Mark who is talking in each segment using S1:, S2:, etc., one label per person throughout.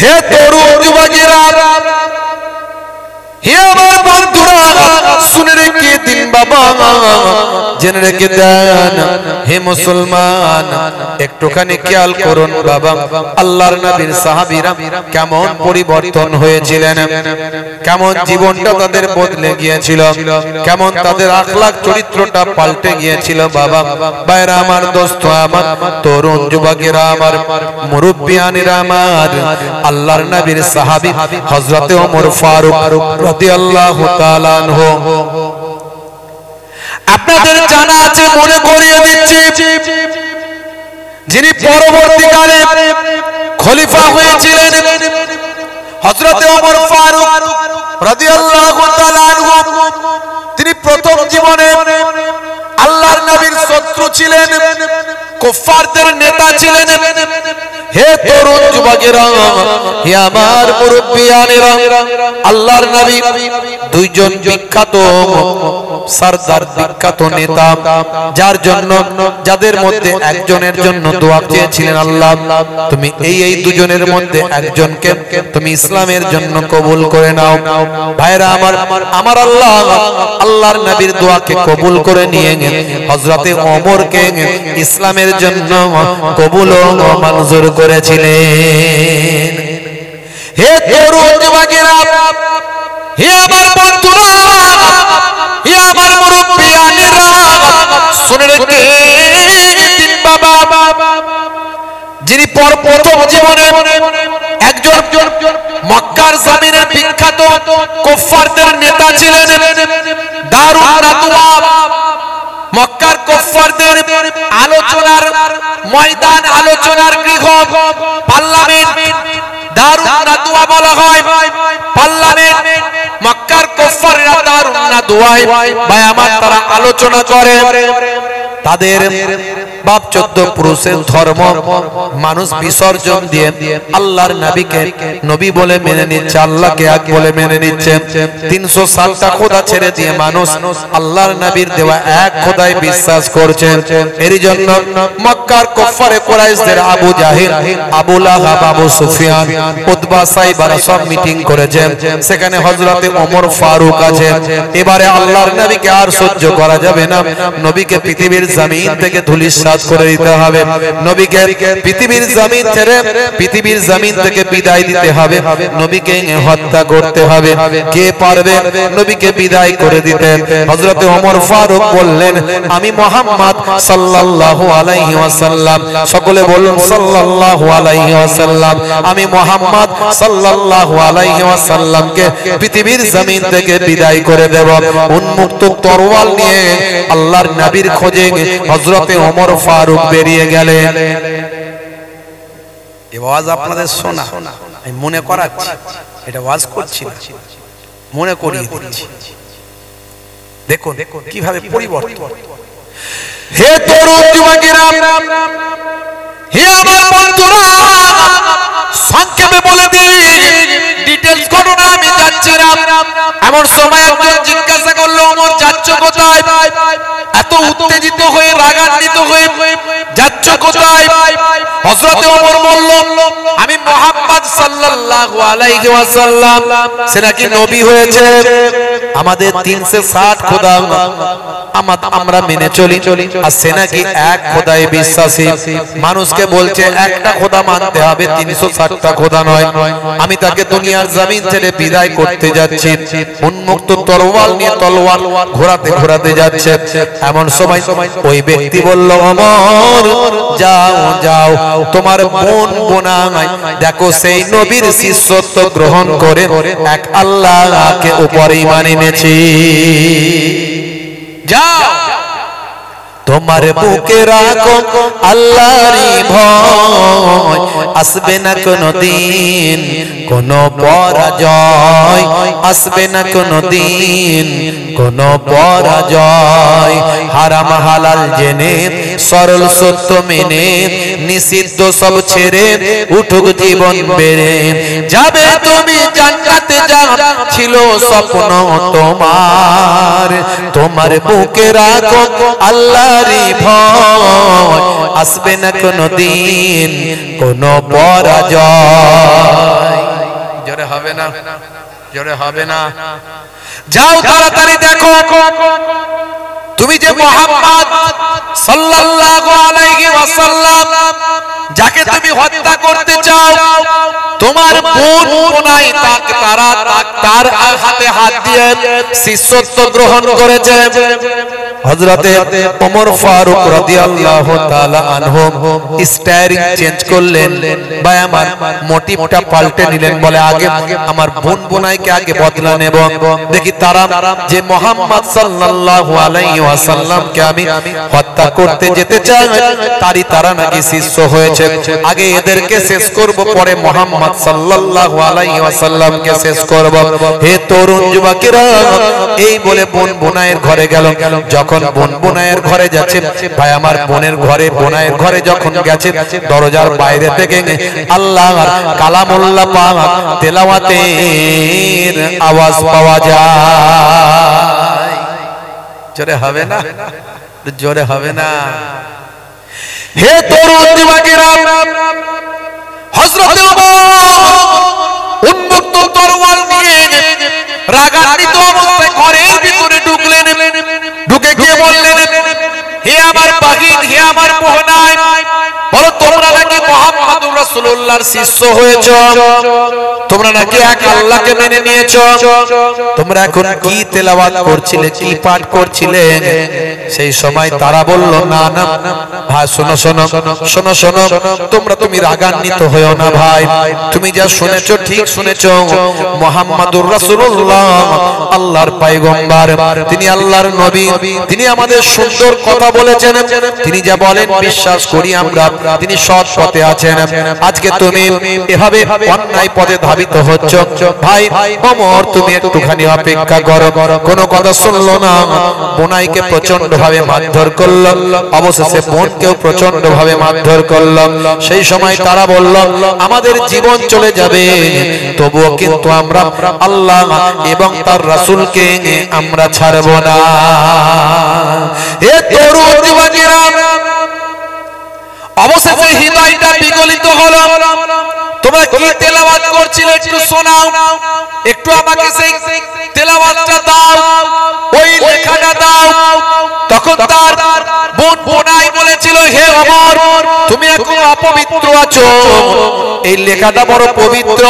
S1: হে তরুণ যুবকেরা, হে আমার বন্ধুরা, শুনে রেখে দিন বাবা, জেনে রেখে দেন। হে মুসলমান, একটুখানি খেয়াল করুন বাবা, আল্লাহর নবীর সাহাবীরা কেমন পরিবর্তন হয়েছিলেন, কেমন জীবনটা তাদের বদলে গিয়েছিল, কেমন তাদের আখলাক চরিত্রটা পাল্টে গিয়েছিল বাবা। ভাইরা আমার, দোস্ত আমার, তরুণ যুবকেরা আমার, মুরব্বিয়ানেরা আমার, আল্লাহর নবীর সাহাবী হযরত ওমর ফারুক রাদিয়াল্লাহু তাআলা আনহু, আপনাদের জানা আছে, মনে করিয়ে দিচ্ছি, যিনি পরবর্তীকালে খলিফা হয়েছিলেন হযরত ওমর ফারুক রাদিয়াল্লাহু তাআলা আনহু। তিনি প্রথম জীবনে আল্লাহর নবীর শত্রু ছিলেন, কুফফারদের নেতা ছিলেন। হে তরুণ যুবকেরা, হে আমার মুরব্বিয়ানেরা, আল্লাহর নবী দুইজন বিখ্যাত সরদার, বিখ্যাত নেতা, যার জন্য, যাদের মধ্যে একজনের জন্য দোয়া চেয়েছিলেন, আল্লাহ তুমি এই দুজনের মধ্যে একজনকে তুমি ইসলামের জন্য কবুল করে নাও। ভাইরা আমার, আমার আল্লাহ আল্লাহর নবীর দোয়াকে কবুল করে নিয়ে হযরতে ওমরকে ইসলামের জন্য কবুল ও মঞ্জুর করেছিলেন। হে তরুণ যুবকেরা, হে আমার বন্ধুরা, হে আমার মুরব্বিয়ানেরা, শুনে রেখে দিন বাবা, যিনি প্রথম জীবনে একজন মক্কার জমিনের বিখ্যাত কুফফারদের নেতা ছিলেন, দারুন নাদওয়া, মক্কার কুফফারদের আলোচনার ময়দান, আলোচনার গৃহ, পার্লামেন্ট, দারুন নাদওয়া বলা হয় পার্লামেন্ট। মক্কার কুফফাররা দারুন নাদওয়ায় ভাই আমার, তারা আলোচনা করে তাদের বাপ 14 পুরুষের ধর্ম মানুষ বিসর্জন দিয়ে আল্লাহর নবীকে নবী বলে মেনে নিচ্ছে, আল্লাহকে এক বলে মেনে নিচ্ছে। 360টা খোদা ছেড়ে দিয়ে মানুষ আল্লাহর নবীর দেওয়া এক খোদায় বিশ্বাস করছে। এর জন্য মক্কার কুফফারে কুরাইশদের আবু জাহিল, আবু লাহাব, আবু সুফিয়ান, উতবা, সাইবারা সব মিটিং করেছে। সেখানে হযরতে ওমর ফারুক আছে। এবারে আল্লাহর নবীকে আর সহ্য করা যাবে না, নবীকে পৃথিবীর জমিন থেকে ধূলিসাৎ করে দিতে হবে, নবীকে পৃথিবীর জমিন ছেড়ে পৃথিবীর জমিন থেকে বিদায় দিতে হবে, নবীকে হত্যা করতে হবে। কে পারবে নবীকে বিদায় করে দিতে? হযরতে ওমর ফারুক বললেন, আমি মুহাম্মদ সাল্লাল্লাহু আলাইহি ওয়াসাল্লাম, সকলে বলুন সাল্লাল্লাহু আলাইহি ওয়াসাল্লাম, আমি মুহাম্মদ সাল্লাল্লাহু আলাইহি ওয়াসাল্লামকে পৃথিবীর জমিন থেকে বিদায় করে দেব। উন্মুক্ত তরোয়াল নিয়ে আল্লাহর নবীর খোঁজে হযরতে ওমর ফারুক বেরিয়ে গেলেন। এই ওয়াজ আপনাদের শোনা, আমি মনে করাচ্ছি, এটা ওয়াজ করছি না, মনে করিয়ে দিচ্ছি। দেখুন কিভাবে পরিবর্তন। হে তরুণ যুবকেরা, হে আমার বন্ধুরা, সংক্ষেপে বলে দিই, ডিটেইলস ঘটনা আমি যাচ্ছি না। এমন সময় একজন জিজ্ঞাসা করলো, ওমর যাচ্ছ কোথায়? এত উত্তেজিত হয়ে, রাগান্বিত হয়ে যাচ্ছ কোথায়? হযরতে ওমর বলল, আমি মুহাম্মদ সাল্লাল্লাহু আলাইহি ওয়াসাল্লাম, সে নাকি নবী হয়েছে, আমাদের 360 খোদা আমরা মেনে চলি, আর সে নাকি এক খোদায় বিশ্বাসী। মানুষকে বলছে একটা খোদা মানতে হবে, 360টা খোদা নয়। আমি তাকে দুনিয়ার জমিন ছেড়ে বিদায় করতে যাচ্ছি। উন্মুক্ত তরোয়াল নিয়ে তলোয়ার ঘোরাতে ঘোরাতে যাচ্ছে। এমন সময় ওই ব্যক্তি বলল, ওমর যাও যাও, তোমার বোন বোনাই দেখো সেই নবীর শিষ্যত্ব গ্রহণ করে এক আল্লাহকে উপরে ঈমান এনেছে। যাও, তোমার বুকে রাখো আল্লাহরই ভয়, আসবে না কোনো দিন কোনো পরাজয়, আসবে না কোনো দিন কোনো পরাজয়। হারাম হালাল জেনে, সরল সত্য মেনে, নিষিদ্ধ সব ছেড়ে উঠুক জীবন বেড়ে যাবে তুমি জান্নাতে, যা ছিল স্বপ্ন তোমার। তোমার বুকে রাখো আল্লাহরই ভয়, আসবে না কোনো দিন কোনো পরাজয়। হবে না, জোরে হবে না। যাও তাড়াতাড়ি দেখো তুমি যে মুহাম্মদ সাল্লাল্লাহু আলাইহি ওয়াসাল্লাম যাকে তুমি হত্যা করতে চাও, তোমার বোন বোনাই তার হাতে হাত দিয়ে শিষ্যত্ব গ্রহণ করেছে। হযরতে ওমর ফারুক রাদিয়াল্লাহু তাআলা আনহু স্টাইরিং চেঞ্জ করলেন, ভাই আমার মোটিভটা পাল্টে নিলেন। বলে আগে আমার বোন বোনাইকে আগে বদলা নেব, দেখি তারা যে মুহাম্মদ সাল্লাল্লাহু আলাইহি ওয়াসাল্লামকে আমি হত্যা করতে যেতে চাই তারই তারা নাকি শিষ্য হয়েছে। আগে এদেরকে শেষ করব, পরে মুহাম্মদ সাল্লাল্লাহু আলাইহি ওয়াসাল্লামকে শেষ করব। হে তরুণ যুবকেরা, এই বলে বোন বোনাইয়ের ঘরে গেল। যখন বোন বোনাইয়ের ঘরে যাচ্ছে, ভাই আমার বোনের ঘরে বোনাইয়ের ঘরে যখন গেছে, দরজার বাইরে থেকে আল্লাহর কালামুল্লাহ পাক তেলাওয়াতের আওয়াজ পাওয়া যায়। জোরে হবে না, জোরে হবে না। হে তরুণ যুবকেরা, হযরত ওমর উন্মুক্ত তরোয়াল নিয়ে রাগান্বিত অবস্থায় ঘরের ভিতরে ঢুকলেন। ঢুকে গিয়ে বললেন, হে আমার বাগিন, হে আমার মোহনায়, বলো তোমরা নাকি মুহাম্মদুর রাসূলুল্লাহর শিষ্য হয়েছো, তোমরা নাকি এক আল্লাহকে মেনে নিয়েছো, তোমরা এখন কি তেলাওয়াত করছিলে, কি পাঠ করছিলে? সেই সময় তারা বলল, না না ভাই, শোনো শোনো শোনো শোনো, তুমি রাগান্বিত হয়ো না ভাই, তুমি যা শুনেছো ঠিক শুনেছো। মুহাম্মদুর রাসূলুল্লাহ আল্লাহর পয়গম্বর, তিনি আল্লাহর নবী, তিনি আমাদের সুন্দর কথা বলেছেন, তিনি যা বলেন বিশ্বাস করি আমরা, তিনি সৎ পথে আছেন। আজকে তুমি এভাবে অন্যায় পথে ধাবিত হচ্ছ। ভাই ওমর, তুমি একটুখানি অপেক্ষা করো। কোন কথা শুনলো না, বোনাইকে প্রচন্ড ভাবে মারধর করল, অবশেষে বোনকেও প্রচন্ড ভাবে মারধর করল। সেই সময় তারা বলল, আমাদের জীবন চলে যাবে, তবুও কিন্তু আমরা আল্লাহ এবং তার রাসূলকে আমরা ছাড়ব না। এ তরুণ যুবকেরা, অবশেষে হৃদয়টা বিগলিত হলো। তোমরা কি তেলাওয়াত করছিলে একটু শোনাও, একটু আমাকে সেই তেলাওয়াতটা দাও, ওই লেখাটা দাও। তখন তার বোন বোনাই বলেছিল, হে ওমর, তুমি এখন অপবিত্র আছো, এই লেখাটা বড় পবিত্র,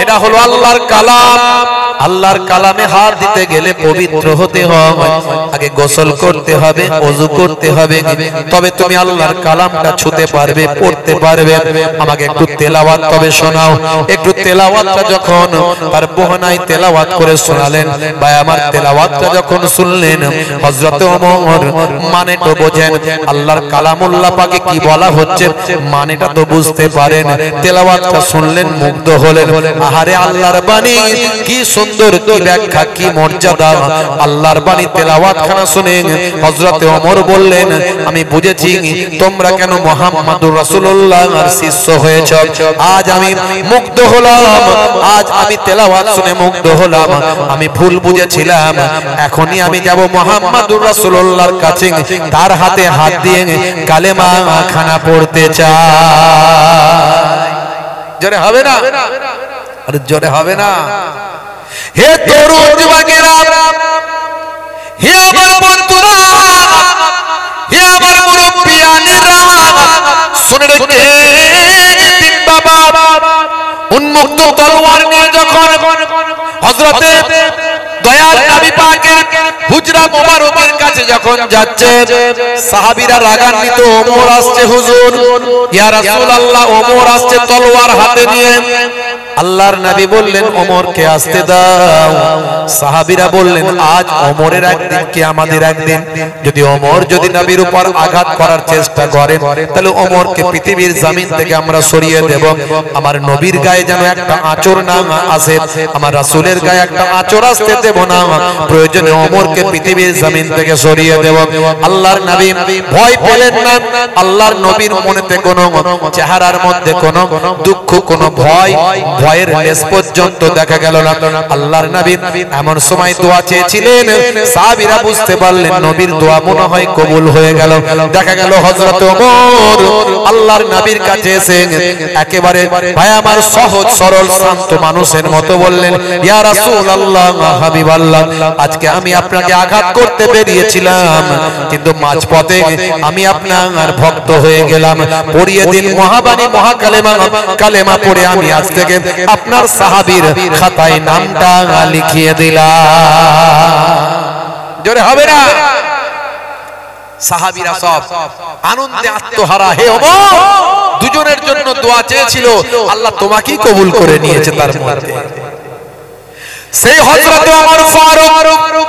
S1: এটা হলো আল্লাহর কালাম। আল্লাহর কালামে হাত দিতে গেলে পবিত্র হতে হবে, আগে গোসল করতে হবে, ওযু করতে হবে, তবে তুমি আল্লাহর কালামটা ছুঁতে পারবে, পড়তে পারবে। আমাকে একটু তেলাওয়াত তবে শোনাও। একটু তেলাওয়াতটা যখন তার বোনাই তেলাওয়াত করে শোনালেন, ভাই আমার তেলাওয়াতটা যখন শুনলেন, হযরত ওমর মানে তো বোঝেন, আল্লাহর কালামুল্লাহ পাকে কি বলা হচ্ছে মানেটা তো বুঝতে পারেন। তেলাওয়াতটা শুনলেন, মুগ্ধ হলেন। আহারে আল্লাহর বাণী, কি সুন্দর, কি ব্যাখ্যা, কি মর্যাদা। আল্লাহর বাণী তেলাওয়াত খানা শুনে হযরত ওমর বললেন, আমি বুঝেছি তোমরা কেন মুহাম্মদুর রাসূলুল্লাহর শিষ্য হয়েছো। আজ আমি মুগ্ধ হলাম, আজ আমি তেলাওয়াত শুনে মুগ্ধ হলাম। আমি ভুল বুঝেছিলাম, এখনই আমি যাব মুহাম্মদুর রাসূলুল্লাহর কাছে, তার হাতে হাত দিয়ে কালেমা খানা পড়তে চাই। জোরে হবে না, আরে জোরে হবে না। হে তরুণ যুবকেরা, হে আমার বন্ধুরা, হে আমার মুরব্বিয়ানেরা, শুনে রেখে বাবা উন্মুক্ত তলোয়ার নিয়ে যখন হযরতে দয়াল নবী পাকের হুজরা মোবারকের কাছে যখন যাচ্ছে, সাহাবীরা রাগান্বিত, ওমর আসছে হুজুর, ইয়া রাসূলুল্লাহ, ওমর আসছে তলোয়ার হাতে নিয়ে। আল্লাহর নবী বললেন, ওমরকে আসতে দাও। সাহাবীরা বললেন, আজ ওমরের একদিন কি আমাদের একদিন। যদি ওমর যদি নবীর উপর আঘাত করার চেষ্টা করে, তাহলে ওমরকে পৃথিবীর জমিন থেকে আমরা সরিয়ে দেব। আমার নবীর গায়ে যেন একটা আঁচড় না আসে, আমার রাসূলের গায়ে একটা আঁচড় আসতে দেব না। প্রয়োজনে ওমরকে পৃথিবীর জমিন থেকে সরিয়ে দেব। আল্লাহর নবী ভয় পেলেন না। আল্লাহর নবীর মনেতে কোনো চেহারার মধ্যে কোনো দুঃখ, কোনো ভয় ভয়ের লেশ পর্যন্ত দেখা গেল না। আল্লাহর নবী এমন সময় দোয়া চেয়েছিলেন, সাহাবীরা বুঝতে পারলেন নবীর দোয়া মনে হয় কবুল হয়ে গেল। দেখা গেল হযরত ওমর আল্লাহর নবীর কাছে এসে একেবারে ভাই আমার সহজ সরল শান্ত মানুষের মতো বললেন, ইয়া রাসূলুল্লাহ হাবিবাল্লাহ, আজকে আমি আপনাকে আঘাত করতে বেরিয়েছিলাম, কিন্তু মাঝপথে আমি আপনার ভক্ত হয়ে গেলাম। পড়িয়ে দিন মহাবাণী মহাকালেমা, কালেমা পড়ে আমি আজ থেকে আপনার সাহাবীর খাতায় নামটা লিখিয়ে দিলাম। জোরে হবে না? সাহাবীরা সব আনন্দে আত্মহারা। হে ওমর, দুজনের জন্য দোয়া চেয়েছিল, আল্লাহ তোমাকেই কবুল করে নিয়েছে। তার মধ্যে সেই হযরত ওমর ফারুক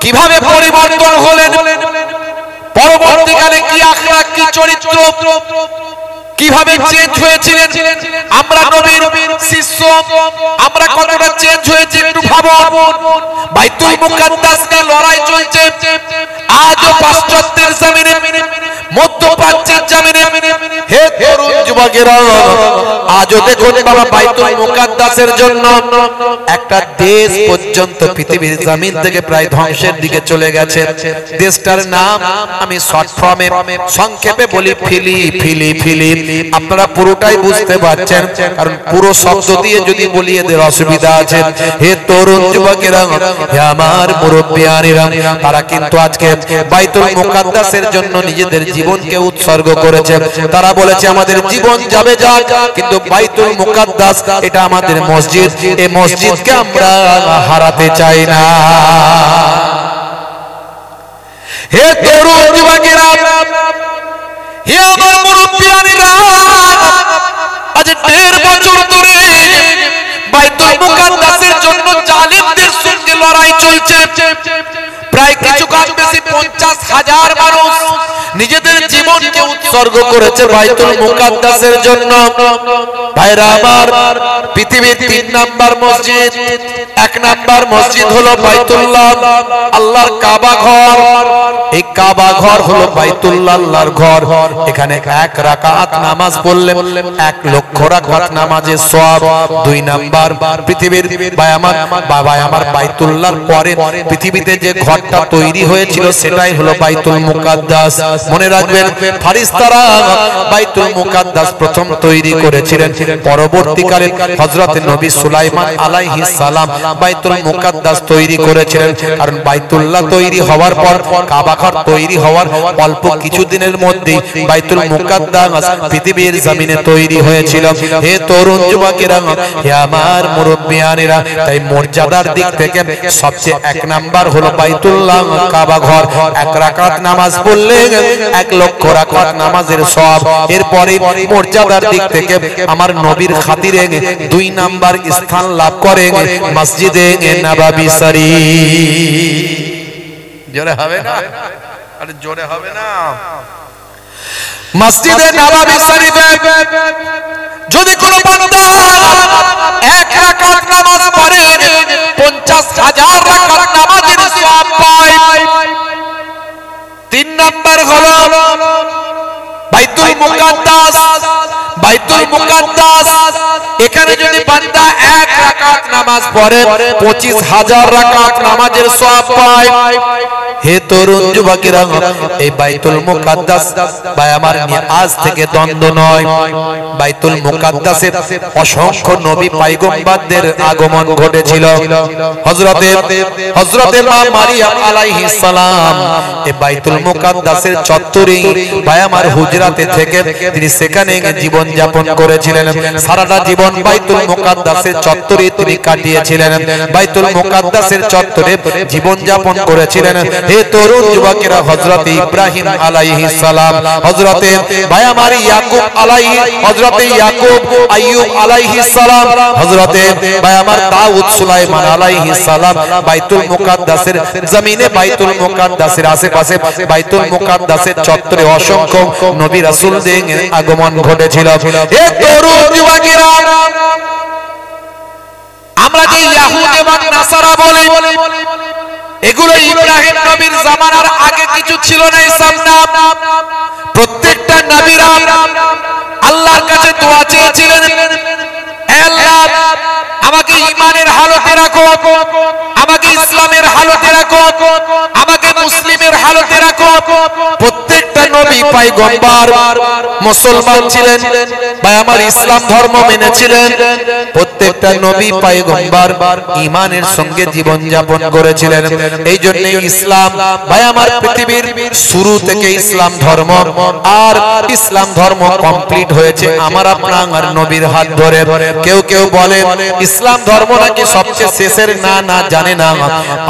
S1: কিভাবে পরিবর্তন হলেন, পরবর্তীকালে কি আখলাক কি চরিত্র কিভাবে চেঞ্জ হয়েছিলেন, আমরা নবীর শিষ্য আমরা কতটা চেঞ্জ হয়েছে একটু ভাবো। বাইতুল মুকাদ্দাস নিয়ে লড়াই চলছে, আজও পাশ্চাত্যের জমিনে, মধ্যপ্রাচ্যের জমিনে। হে তরুণ যুবকেরা, আজও দেখুন বাবা বাইতুল মুকাদ্দাসের জন্য একটা দেশ পর্যন্ত পৃথিবীর জমিন থেকে প্রায় ধ্বংসের দিকে চলে গেছে। দেশটার নাম আমি শর্ট ফর্মে সংক্ষেপে বলি ফিলিপিন। আপনারা পুরোটাই বুঝতে পারছেন, কারণ পুরো শব্দ দিয়ে যদি বলিয়ে দেওয়ার অসুবিধা আছে। হে তরুণ যুবকেরা, হে আমার মুরব্বিয়ানেরা, তারা কিন্তু আজকে বাইতুল মুকাদ্দাসের জন্য নিজেদের জীবনকে উৎসর্গ করেছে। তারা বলেছে আমাদের জীবন যাবে যাক, কিন্তু বাইতুল মুকাদ্দাস এটা আমাদের মসজিদ, এই মসজিদকে আমরা হারাতে চাই না। হে তরুণ যুবকেরা, হে আমার মুরব্বিয়ানেরা, আজ 1.5 বছর ধরে বাইতুল মুকাদ্দাসের জন্য জালিমদের সঙ্গে লড়াই চলছে। প্রায় কিছু কম বেশি 50,000 মানুষ নিজেদের জীবনকে উৎসর্গ করেছে বাইতুল মুকাদ্দাসের জন্য। ভাইরা আমার, পৃথিবীর 3 নাম্বার মসজিদ, 1 নাম্বার মসজিদ হলো বাইতুল্লাহ, আল্লাহর কাবা ঘর। এই কাবা ঘর হলো বাইতুল্লাহ, আল্লাহর ঘর। এখানে 1 রাকাত নামাজ পড়লে 1 লক্ষ রাকাত নামাজের সওয়াব। 2 নাম্বার, পৃথিবীর ভাই আমার বাইতুল্লাহর পরে পৃথিবীতে যে ঘরটা তৈরি হয়েছিল সেটাই হলো বাইতুল মুকাদ্দাস। মনে রাখবেন, ফারিস্তারা বাইতুল মুকাদ্দাস প্রথম তৈরি করেছিলেন। পরবর্তীকালে হযরত নবী সুলাইমান আলাইহিস সালাম বাইতুল মুকাদ্দাস তৈরি করেছিলেন। কারণ বাইতুল্লাহ তৈরি হওয়ার পর কাবা ঘর তৈরি হওয়ার অল্প কিছুদিনের মধ্যে বাইতুল মুকাদ্দাস পৃথিবীর জমিনে তৈরি হয়েছিল। হে তরুণ যুবকেরা, হে আমার মুরব্বিয়ানেরা, তাই মর্যাদার দিক থেকে সবচেয়ে 1 নাম্বার হলো বাইতুল্লাহ কাবা ঘর। 1 রাকাত নামাজ পড়লে 1 লক্ষ রাকাত নামাজের সওয়াব। এরপরে মর্যাদার দিক থেকে আমার নবীর খাতিরে 2 নাম্বার স্থান লাভ করে মসজিদে নববী শরীফ। জোরে হবে না? আরে জোরে হবে না? মসজিদে নববী শরীফে যদি কোনো বান্দা 1 রাকাত নামাজ পড়ে 50,000 রাকাত নামাজের সওয়াব পায়। 3 নাম্বার হলো বাইতুল মুকাদ্দাস। বাইতুল মুকাদ্দাস এখানে যদি বান্দা 1 রাকাত নামাজ পড়ে 25,000 রাকাত নামাজের সওয়াব পায়। হে তরুণ যুবকেরা, এই বাইতুল মুকাদ্দাস ভাই আমার আজ থেকে দ্বন্দ্ব নয়। বাইতুল মুকাদ্দাসে অসংখ্য নবী পয়গম্বরদের আগমন ঘটেছিল। হযরতে মা মারিয়াম আলাইহিস সালাম এই বাইতুল মুকাদ্দাসের চত্বরে ভাই আমার হুজরাতে থেকে তিনি সেখানে জীবন যাপন করেছিলেন। সারাটা জীবন বাইতুল মুকাদ্দাসের চত্বরে তিনি কাটিয়েছিলেন। বাইতুল মুকাদ্দাসের চত্বরে জীবন যাপন করেছিলেন। হে তরুণ যুবকেরা, হযরতে ইব্রাহিম আলাইহিস সালাম, হযরতে ভাই আমার ইয়াকুব হযরতে ইয়াকুব আইয়ুব আলাইহিস সালাম, হযরতে ভাই আমার দাউদ সুলাইমান আলাইহিস সালাম বাইতুল মুকাদ্দাসের জমিনে, বাইতুল মুকাদ্দাসের আশেপাশে, বাইতুল মুকাদ্দাসের চত্বরে অসংখ্য নবী রাসূলদের আগমন ঘটেছিল। হে তরুণ যুবকেরা, আমরা যে ইহুদি এবং নাসারা বলি, এগুলো ইব্রাহিম নবীর জামানার আগে কিছু ছিল না। ইসলাম প্রত্যেকটা নবীরা আল্লাহর কাছে দোয়া চেয়েছিলেন, হে আল্লাহ হালতে রাখো, আমাকে ইসলামের হালতে রাখো, আমাকে মুসলিমের হালতে রাখো। প্রত্যেকটা নবী পয়গম্বর মুসলমান ছিলেন, ভাই আমার ইসলাম ধর্ম মেনেছিলেন। প্রত্যেকটা নবী পয়গম্বর ঈমানের সঙ্গে জীবন যাপন করেছিলেন। এই জন্য ইসলাম ভাই আমার পৃথিবীর শুরু থেকে ইসলাম ধর্ম, আর ইসলাম ধর্ম কমপ্লিট হয়েছে আমার আপনার নবীর হাত ধরে। কেউ কেউ বলে ইসলাম ধর্ম নাকি সবচেয়ে শেষের, না না, জানে না,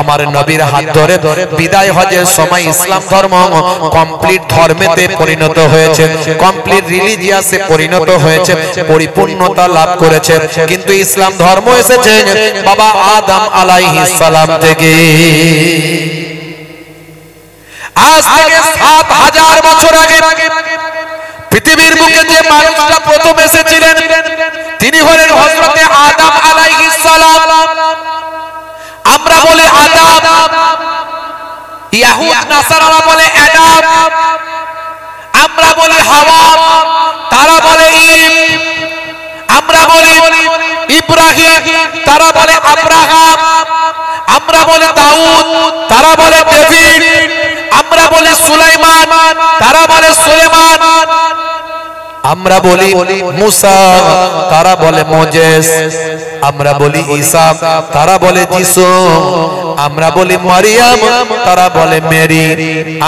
S1: আমার নবীর হাত ধরে বিদায় হজের সময় ইসলাম ধর্ম কমপ্লিট ধর্মেতে পরিণত হয়েছে, কমপ্লিট রিলিজিয়াসে পরিণত হয়েছে, পরিপূর্ণতা লাভ করেছে। কিন্তু ইসলাম ধর্ম এসেছে বাবা আদম আলাইহিস সালাম থেকে। আজ থেকে ৭,০০০ বছর আগে পৃথিবীর বুকে যে মানুষটা প্রথম এসেছিলেন তিনি হলেন হযরতে আদম আলাইহিস সালাম। আমরা বলি আদম, ইয়াহুদ নাসারারা বলে আদম, আমরা বলি হাওয়া, তারা বলে ঈব, আমরা বলি ইব্রাহিম, তারা বলে আব্রাহাম, আমরা বলি দাউদ, তারা বলে ডেভিড, আমরা বলি সুলাইমান, তারা বলে সুলেমান, আমরা বলি মুসা, তারা বলে মোজেস, আমরা বলি ঈসা, তারা বলে যিশু, আমরা বলি মারিয়াম, তারা বলে মেরি,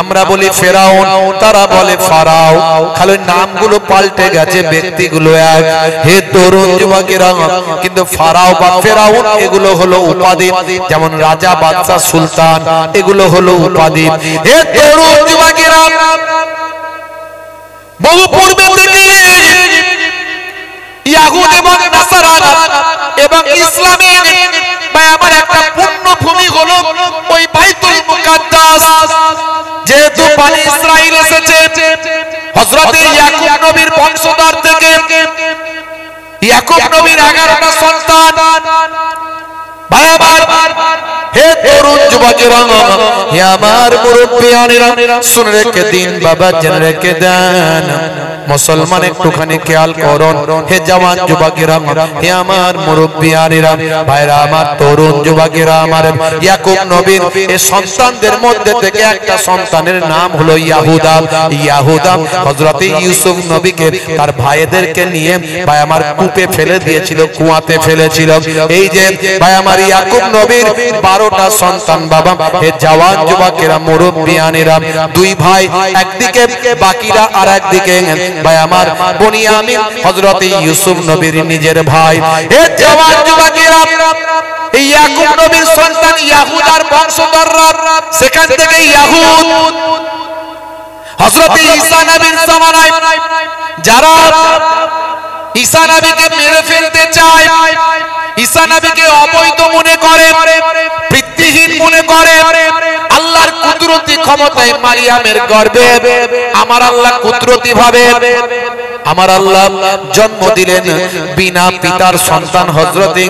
S1: আমরা বলি ফেরাউন, তারা বলে ফারাও। খালি নামগুলো পাল্টে গেছে, ব্যক্তিগুলো এক। হে তরুণ যুবকেরা, কিন্তু ফারাও বা ফেরাউন এগুলো হলো উপাধি, যেমন রাজা, বাদশা, সুলতান এগুলো হলো উপাধি। হে তরুণ যুবকেরা, বহু পূর্বে থেকে ইয়াহুদ এবং নাসারা এবং ইসলামের আমার একটা পূর্ণ ভূমি হলো ওই বাইতুল মুকাদ্দাস। যেহেতু বনি ইসরাইল এসেছে হযরতে ইয়াকুব নবীর বংশধর থেকে, ইয়াকুব নবীর 11টা সন্তান। ভাই আমার, হে তরুণ যুবকেরা, হে আমার মুরব্বিয়ানেরা, শুনে রেখে দিন বাবা, জেনে রেখে দেন মুসলমান, একটুখানি খেয়াল করুন। হে জওয়ান যুবকেরা, হে আমার মুরব্বিয়ানেরা, ভাইরা আমার, তরুণ যুবকেরা আমার, ইয়াকুব নবীর এই সন্তানদের মধ্যে থেকে একটা সন্তানের নাম হলো ইয়াহুদা। ইয়াহুদা হযরতে ইউসুফ নবীকে তার ভাইদেরকে নিয়ে ভাই আমার কূপে ফেলে দিয়েছিল, কুয়াতে ফেলেছিল। এই যে ভাই আমার ইয়াকুব নবীর 12টা সন্তান বাবা, হে জওয়ান যুবকেরা, মুরব্বিয়ানেরা, দুই ভাই একদিকে, বাকিরা আর একদিকে। ভাই আমার বনিয়ামিন হযরতে ইউসুফ নবীর নিজের ভাই। হে জওয়ান যুবকেরা, ইয়াকুব নবীর সন্তান ইয়াহুদার বংশধররা, সেখান থেকে ইয়াহুদ হযরতে ঈসা নবীর জামানায় যারা ঈসা নবীকে মেরে ফেলতে চায়, ঈসা নবীকে অবৈধ মনে করে, বৃত্তিহীন মনে করে, আল্লাহর কুদরতি ক্ষমতায় মারিয়ামের গর্ভে আমার আল্লাহ কুদরতি ভাবে আমার আল্লাহ জন্ম দিলেন বিনা পিতার সন্তান হযরতে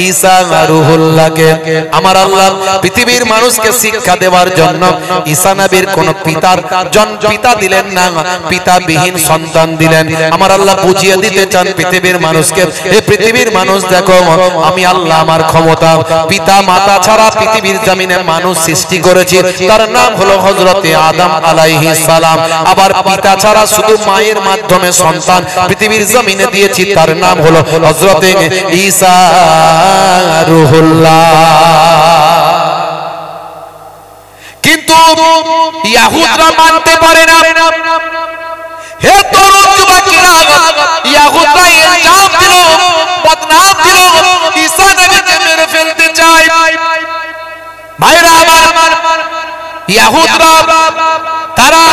S1: ঈসা রূহুল্লাহকে। আমার আল্লাহ পৃথিবীর মানুষকে শিক্ষা দেওয়ার জন্য ঈসা নবীর কোন পিতা দিলেন না, পিতাবিহীন সন্তান দিলেন। আমার আল্লাহ বুঝিয়ে দিতে চান পৃথিবীর মানুষকে, এই পৃথিবীর মানুষ দেখো, আমি আল্লাহ আমার ক্ষমতা, পিতা মাতা ছাড়া পৃথিবীর জমিনে মানুষ সৃষ্টি করেছি, তার নাম হলো হযরতে আদম আলাইহিস সালাম। আবার পিতা ছাড়া শুধু মায়ের মাধ্যমে সন্তান পৃথিবীর জমিনে দিয়েছি, তার নাম হলো হযরতে ঈসা রূহুল্লাহ। কিন্তু ইয়াহুদরা মানতে পারে না। হে তরুণ যুবকেরা, ইয়াহুদরা ইলজাম দিল, বদনাম দিল, ঈসা নবীকে মেরে ফেলতে চায়। ভাইরা আমার, ইয়াহুদরা তারা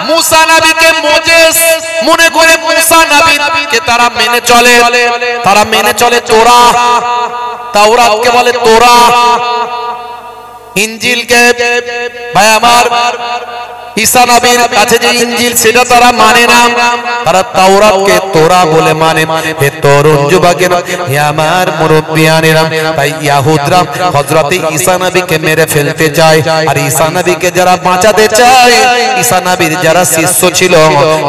S1: মুসা নবীকে মোজেস মনে করে মুসা নবীকে তারা মেনে চলে, তারা মেনে চলে তোরাহ, তাওরাতকে বলে তোরাহ, ইনজিলকে ভাই আমার ঈসা নবীর কাছে যে ইনজিল সেটা তারা মানে না, তারা তাওরাতকে তোরা বলে মানে। হে তরুণ যুবকেরা, হে আমার মুরব্বিয়ানেরা, তাই ইহুদরা হযরত ঈসা নবীকে মেরে ফেলতে চায়। আর ঈসা নবীকে যারা বাঁচাতে চায়, ঈসা নবীর যারা শিষ্য ছিল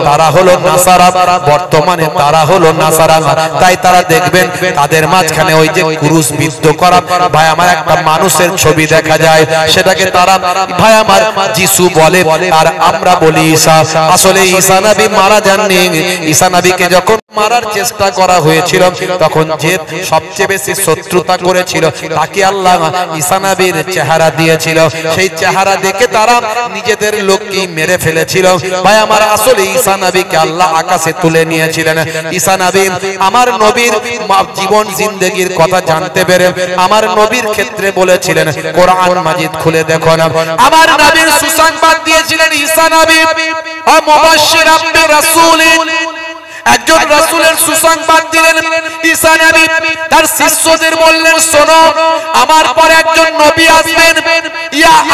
S1: তারা হলো নাসারা, বর্তমানে তারা হলো নাসারা। তাই তারা দেখবেন তাদের মাঝখানে ওই যে ক্রুশ বিদ্ধ করা ভাই আমার একটা মানুষের ছবি দেখা যায়, সেটাকে তারা ভাই আমার যিশু বলে, আর আমরা বলি ঈসা। আসলে ঈসা নবী মারা যাননি। ঈসা নবীকে যখন মারার চেষ্টা করা হয়েছিল তখন যে সবচেয়ে বেশি শত্রুতা করেছিল তাকে আল্লাহ ঈসা নবীর চেহারা দিয়েছিল। সেই চেহারা দেখে তারা নিজেদের লোককে মেরে ফেলেছিল ভাই আমার। আসলে ঈসা নবীকে আল্লাহ আকাশে তুলে নিয়েছিলেন। ঈসা নবী আমার নবীর জীবন জিন্দেগির কথা জানতে পেরে আমার নবীর ক্ষেত্রে বলেছিলেন, কোরআন মাজিদ খুলে দেখো না, আমার নবীর সুসংবাদ দিয়েছিলেন ঈসা নবী মুবাশশিরাম বিরাসূলিন, একজন রাসূলের সুসংবাদ দিলেন ঈসা নবী। তার শিষ্যদের বললেন, শোনো আমার পরে একজন নবী আসবেন,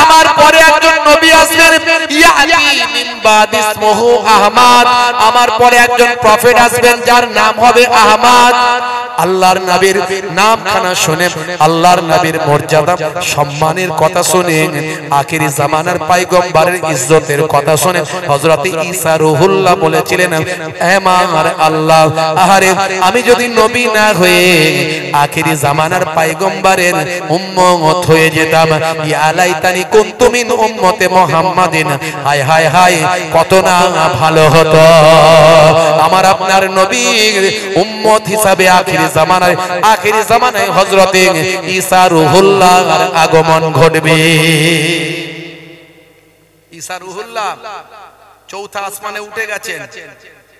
S1: আমার পরে একজন নবী আসবেন, ইয়াতি মিন বাদ ইসমুহু আহমদ, আমার পরে একজন প্রফেট আসবেন যার নাম হবে আহমদ। আল্লাহর নবীর নামখানা শুনে, আল্লাহর নবীর মর্যাদা সম্মানের কথা শুনে, আখিরি জামানার পয়গম্বরের ইজ্জতের কথা শুনে হযরত ঈসা রূহুল্লাহ বলেছিলেন, আমার আল্লাহ, আহারে আমি যদি নবী না হয়ে আখিরি জামানার পয়গম্বরের উম্মত হয়ে যেতাম, ইয়া লাইতানি কুনতু মিন উম্মতে মুহাম্মাদিন, হায় হায় হায় কত না ভালো হতো। আমার আপনার নবীর উম্মত হিসাবে আখিরি জামানায় হযরত ঈসা রূহুল্লাহর আগমন ঘটবে। ঈসা রূহুল্লাহ চৌথা আসমানে উঠে গেছেন,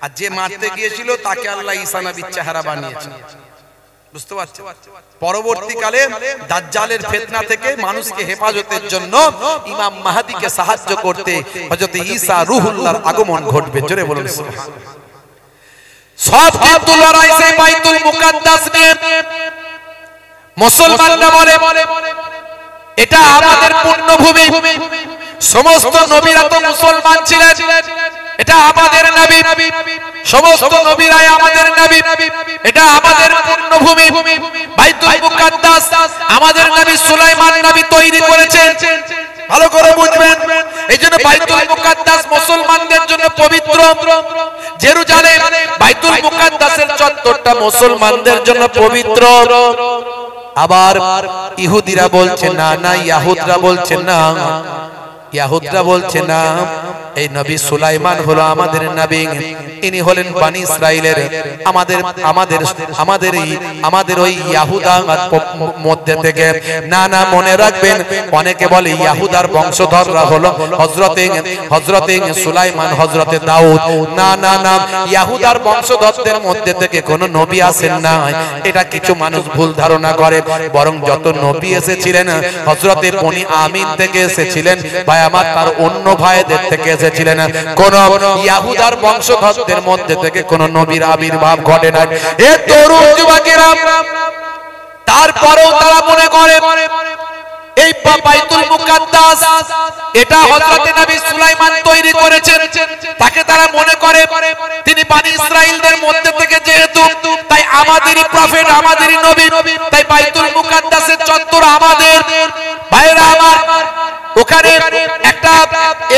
S1: আর যে মারতে গিয়েছিল তাকে আল্লাহ ঈসা নবীর চেহারা বানিয়েছেন। বুঝতে পারছেন? পরবর্তীকালে দাজ্জালের ফিতনা থেকে মানুষকে হেফাজতের জন্য ইমাম মাহদীকে সাহায্য করতে হযরত ঈসা রূহুল্লাহর আগমন ঘটবে। জোরে বলুন সুবহানাল্লাহ। সব কিন্তু লড়াই সেই বাইতুল মুকাদ্দাস নিয়ে। মুসলমানরা বলে এটা আমাদের পুণ্যভূমি, সমস্ত নবীরা তো মুসলমান ছিলেন, এটা আমাদের নবী, সমস্ত নবীরাই আমাদের নবী, এটা আমাদের পুণ্যভূমি। বাইতুল মুকাদ্দাস আমাদের নবী সুলাইমান নবী তৈরি করেছেন, ভালো করে বুঝবেন। এইজন্য বাইতুল মুকাদ্দাস মুসলমানদের জন্য পবিত্র। জেরুজালেম বাইতুল মুকাদ্দাসের চত্বরটা মুসলমানদের জন্য পবিত্র। আবার ইহুদিরা বলছে না, না ইয়াহুদরা বলছে না, ইয়াহুদরা বলছে না, এই নবী সুলাইমান হলো আমাদের নবী, ইনি হলেন বনি ইসরাইলের আমাদের ওই ইয়াহুদার মধ্যে থেকে। না না, মনে রাখবেন, অনেকে বলে ইয়াহুদার বংশধররা হলো হযরতে সুলাইমান, হযরতে দাউদ। না না না, ইয়াহুদার বংশধরদের মধ্যে থেকে কোন নবী আসেন না, এটা কিছু মানুষ ভুল ধারণা করে। বরং যত নবী এসেছিলেন হযরতে বনি আমিন থেকে এসেছিলেন ভাই আমার, তার অন্য ভাইদের থেকে এসেছিলেন। কোন ইয়াহুদার বংশধরদের মধ্যে থেকে কোন নবীর আবির্ভাব ঘটে না। এ তরুণ যুবকেরা, তারপরেও তারা মনে করে এই বাইতুল মুকাদ্দাস এটা হযরত নবী সুলাইমান তৈরি করেছেন। তাকে তারা মনে করে তিনি বনি ইসরাইলদের মধ্যে থেকে যেহেতু, তাই আমাদেরই প্রফেট, আমাদেরই নবী, তাই বাইতুল মুকাদ্দাসের চত্বর আমাদের। ভাইরা আমার, ওখানে একটা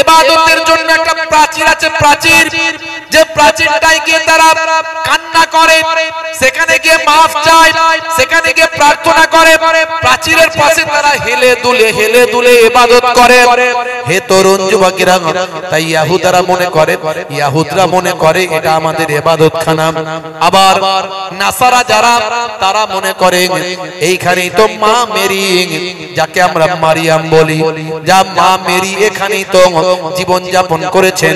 S1: ইবাদতের জন্য একটা প্রাচীর আছে, প্রাচীর, যে প্রাচীরটায় গিয়ে তারা কান্না করে, সেখানে গিয়ে মাফ চায়, সেখানে গিয়ে প্রার্থনা করে, প্রাচীরের পাশে তারা হেলে দুলে ইবাদত করে। হে তরুণ যুবকেরা, তাই ইয়াহুদরা মনে করে এটা আমাদের ইবাদতখানা। আবার নাসারা যারা, তারা মনে করে এইখানেই তো মা মেরি, যাকে আমরা মারিয়াম বলি, যা মা মেরি এখানেই তো জীবন যাপন করেছেন,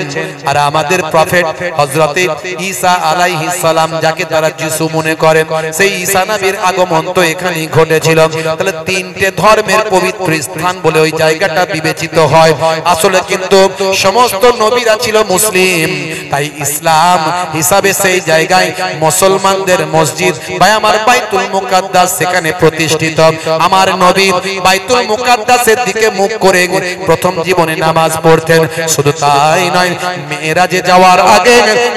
S1: আর আমাদের প্রফেট হযরতে ঈসা আলাইহিস সালাম যাকে তারা যিশু মনে করেন, সেই ঈসা নবীর আগমন তো এখানেই ঘটেছিল। তাহলে তিনটে ধর্মের পবিত্র স্থান বলে ওই জায়গাটা বিবেচিত হয়। আসলে কিন্তু সমস্ত নবীরা ছিল মুসলিম, তাই ইসলাম হিসাবে সেই জায়গায় মুসলমানদের মসজিদ বা আমার বাইতুল মুকাদ্দাস সেখানে প্রতিষ্ঠিত। আমার নবী বাইতুল মুকাদ্দাসের দিকে মুখ করে প্রথম জীবনে নামাজ পড়তেন। শুধু তাই নয়, মেরাজে যাওয়ার আগে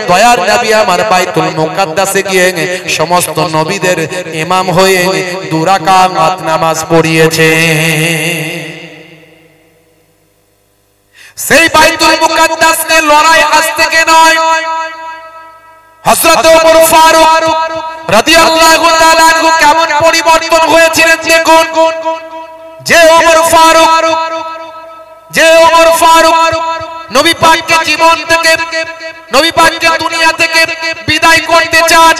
S1: দয়ার নবী আমার বাইতুল মুকাদ্দাসে গিয়ে সমস্ত নবীদের ইমাম হয়ে 2 রাকাত নামাজ পড়িয়েছে। সেই বাইতুল মুকাদ্দাস নিয়ে লড়াই আজ থেকে নয়। হযরত ওমর ফারুক রাদিয়াল্লাহু তাআলা আনহু কেমন পরিবর্তন হয়েছিলেন দেখুন। যে ওমর ফারুক নবী পাককে জীবন থেকে, নবী পাককে দুনিয়া থেকে বিদায় করতে চান,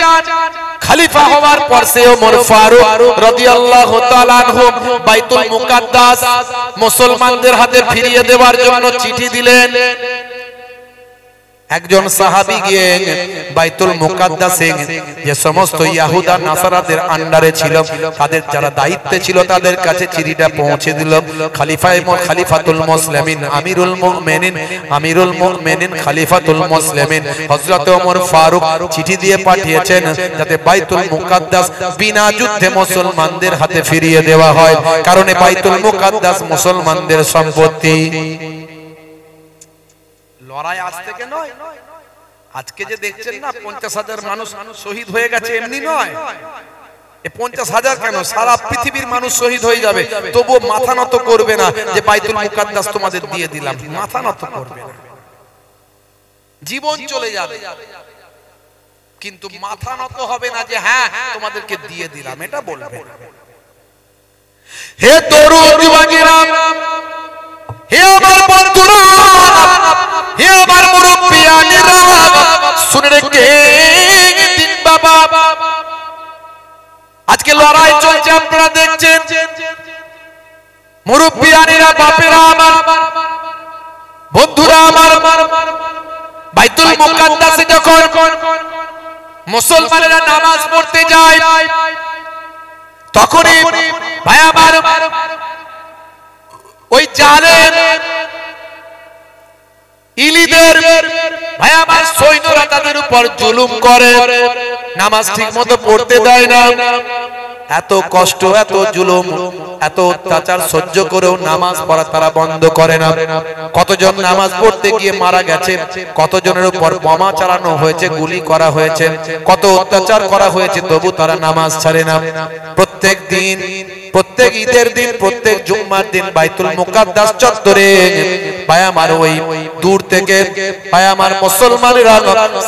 S1: খলিফা হওয়ার পর সে ওমর ফারুক রাদিয়াল্লাহু তাআলা আনহু বাইতুল মুকাদ্দাস মুসলমানদের হাতে ফিরিয়ে দেওয়ার জন্য চিঠি দিলেন। একজন সাহাবী গিয়ে বাইতুল মুকাদ্দাসে যে সমস্ত ইহুদা নাসারাদের আন্ডারে ছিল, তাদের যারা দায়িত্বে ছিল তাদের কাছে চিঠিটা পৌঁছে দিল। খলিফাতুল মুসলিমিন আমিরুল মুমিনিন খলিফাতুল মুসলিমিন হযরত ওমর ফারুক চিঠি দিয়ে পাঠিয়েছেন যাতে বাইতুল মুকাদ্দাস বিনা যুদ্ধে মুসলমানদের হাতে ফিরিয়ে দেওয়া হয়, কারণ বাইতুল মুকাদ্দাস মুসলমানদের সম্পত্তি। লড়াই আজ থেকে নয়। আজকে যে দেখছেন না 50,000 মানুষ শহীদ হয়ে গেছে, এমনি নয়। এ 50,000 কেন, সারা পৃথিবীর মানুষ শহীদ হয়ে যাবে, তবুও মাথা নত করবে না যে বাইতুল মুকাদ্দাস তোমাদের দিয়ে দিলাম। মাথা নত করবে না, জীবন চলে যাবে, কিন্তু মাথা নত হবে না যে হ্যাঁ তোমাদেরকে দিয়ে দিলাম, এটা বলবে। হে তরুণ যুবকেরা, হে আমার বন্ধুরা, হে আমার মুরব্বিয়ানেরা, শুনে রেখে দিন বাবা, আজকে লড়াই চলছে আপনারা দেখছেন। মুরব্বিয়ানেরা, বাপেরা আমার, বন্ধুরা আমার, বাইতুল মুকাদ্দাসে যখন মুসলমানেরা নামাজ পড়তে যায়, তখনই ভাই আমার ওই জালেম ইলিদের ভাই আমার সৈন্যরা তাদের উপর জুলুম করে, নামাজ ঠিক মতো পড়তে দেয় না। এত কষ্ট, এত জুলুম, এত অত্যাচার সহ্য করেও নামাজ পড়া তারা বন্ধ করে না। কতজন নামাজ পড়তে গিয়ে মারা গেছে, কতজনের উপর বোমা চালানো হয়েছে, গুলি করা হয়েছে, কত অত্যাচার করা হয়েছে, তবু তারা নামাজ ছাড়ে না। প্রত্যেক দিন, প্রত্যেক ঈদের দিন, প্রত্যেক জুম্মার দিন বাইতুল মুকাদ্দাস চত্বরে ভাই আমার ওই দূর থেকে ভাই আমার মুসলমানেরা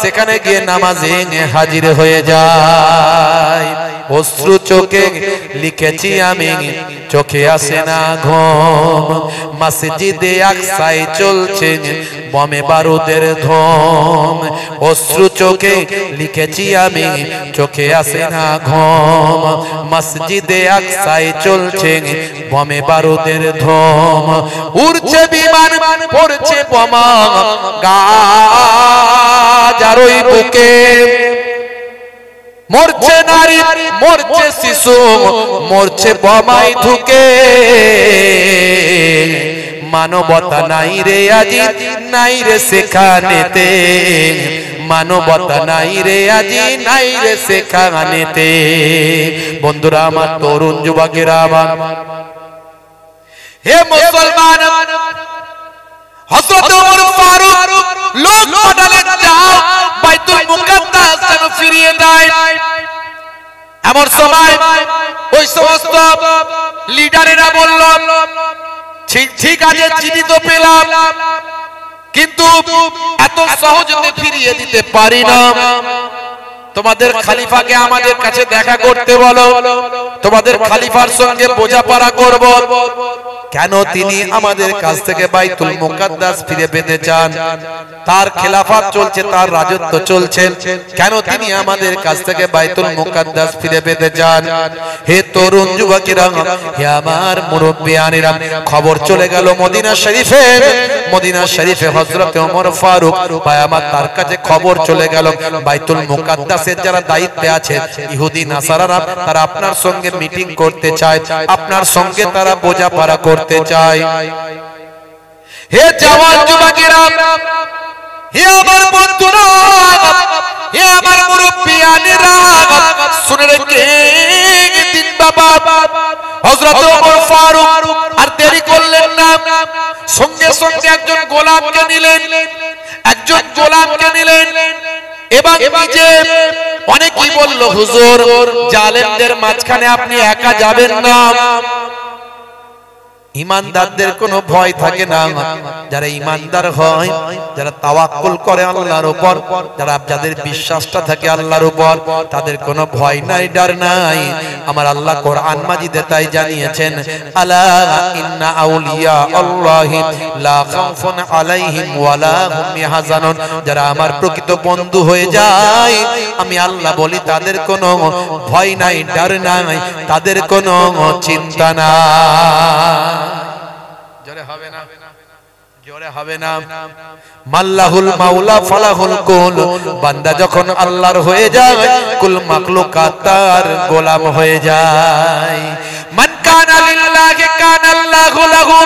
S1: সেখানে গিয়ে নামাজে হাজির হয়ে যায়। অশ্রু চোখে লিখেছি আমি, চোখে আসে না ঘুম, মসজিদে আকসায় চলছে বমে বারুদের ধুম। অশ্রু চোখে লিখেছি আমি, চোখে আসে না ঘুম, মসজিদে আকসায় চলছে বমে বারুদের ধুম। উড়ছে বিমান, পড়ছে বোমা গাজারই বুকে, মরছে নারী, মরছে শিশু, মরছে বোমায় ঢুকে। মানবতা নাই রে আজি, নাই রে সেখানেতে, মানবতা নাই রে আজি, নাই রে সেখানেতে। বন্ধুরা আমার, তরুণ যুবকেরা আমার, হে মুসলমান, হযরত ওমর ফারুক লোক পাঠালেন, যাও বাইতুল মুকাদ্দাস যেন ফিরিয়ে দেয়। এমন সময় ওই সমস্ত লিডারেরা বলল, ঠিক আছে, চিঠি তো পেলাম, কিন্তু এত সহজে ফিরিয়ে দিতে পারি না। তোমাদের খলিফাকে আমাদের কাছে দেখা করতে বলো, তোমাদের খলিফার সঙ্গে বোঝাপড়া করব। কেন তিনি আমাদের কাছ থেকে বাইতুল মুকাদ্দাস ফিরে পেতে চান? তার খেলাফত চলছে, তার রাজত্ব চলছে, কেন তিনি আমাদের কাছ থেকে বাইতুল মুকাদ্দাস ফিরে পেতে চান? হে তরুণ যুবকেরা, হে আমার মুরব্বিয়ানেরা, খবর চলে গেল মদিনা শরীফে, মদিনা শরীফে হযরত ওমর ফারুক ভাই আমার তার কাছে খবর চলে গেল বাইতুল মুকাদ্দাসের যারা দায়িত্বে আছে ইহুদি নাসারারা তারা আপনার সঙ্গে মিটিং করতে চায়, আপনার সঙ্গে তারা বোঝাপড়া করতে চায়। হে জওয়ান যুবকেরা, হে আমার বন্ধুরা, হে আমার মুরব্বিয়ানেরা, শুনে রেখে বাবা হযরত ওমর ফারুক আর দেরি করলেন না, সঙ্গে সঙ্গে একজন গোলামকে নিলেন, একজন গোলামকে নিলেন এবং নিজে অনেকেই বলল হুজুর জালেমদের মাঝখানে আপনি একা যাবেন না, ইমানদারদের কোনো ভয় থাকে না, যারা ইমানদার হয়, যারা তাওয়াক্কুল করে আল্লাহর উপর, যারা যাদের বিশ্বাসটা থাকে আল্লাহর উপর, তাদের কোনো ভয় নাই, ডর নাই। আমার আল্লাহ কোরআন মাজিদে তাই জানিয়েছেন, আলা ইন্না আউলিয়া আল্লাহি লা খাউফুন আলাইহিম ওয়ালা হুম ইয়াহজানুন, যারা আমার প্রকৃত বন্ধু হয়ে যায় আমি আল্লাহ বলি তাদের কোনো ভয় নাই, ডর নাই, তাদের কোনো চিন্তা নাই। জোরে হবে না, জোরে হবে না। মাল্লাহুল মাওলা ফালাহুল কুল, বান্দা যখন আল্লাহর হয়ে যায় কুল মাখলুকাত তার গোলাম হয়ে যায়। মান কানা লিল্লাহি কানা আল্লাহু লাহু,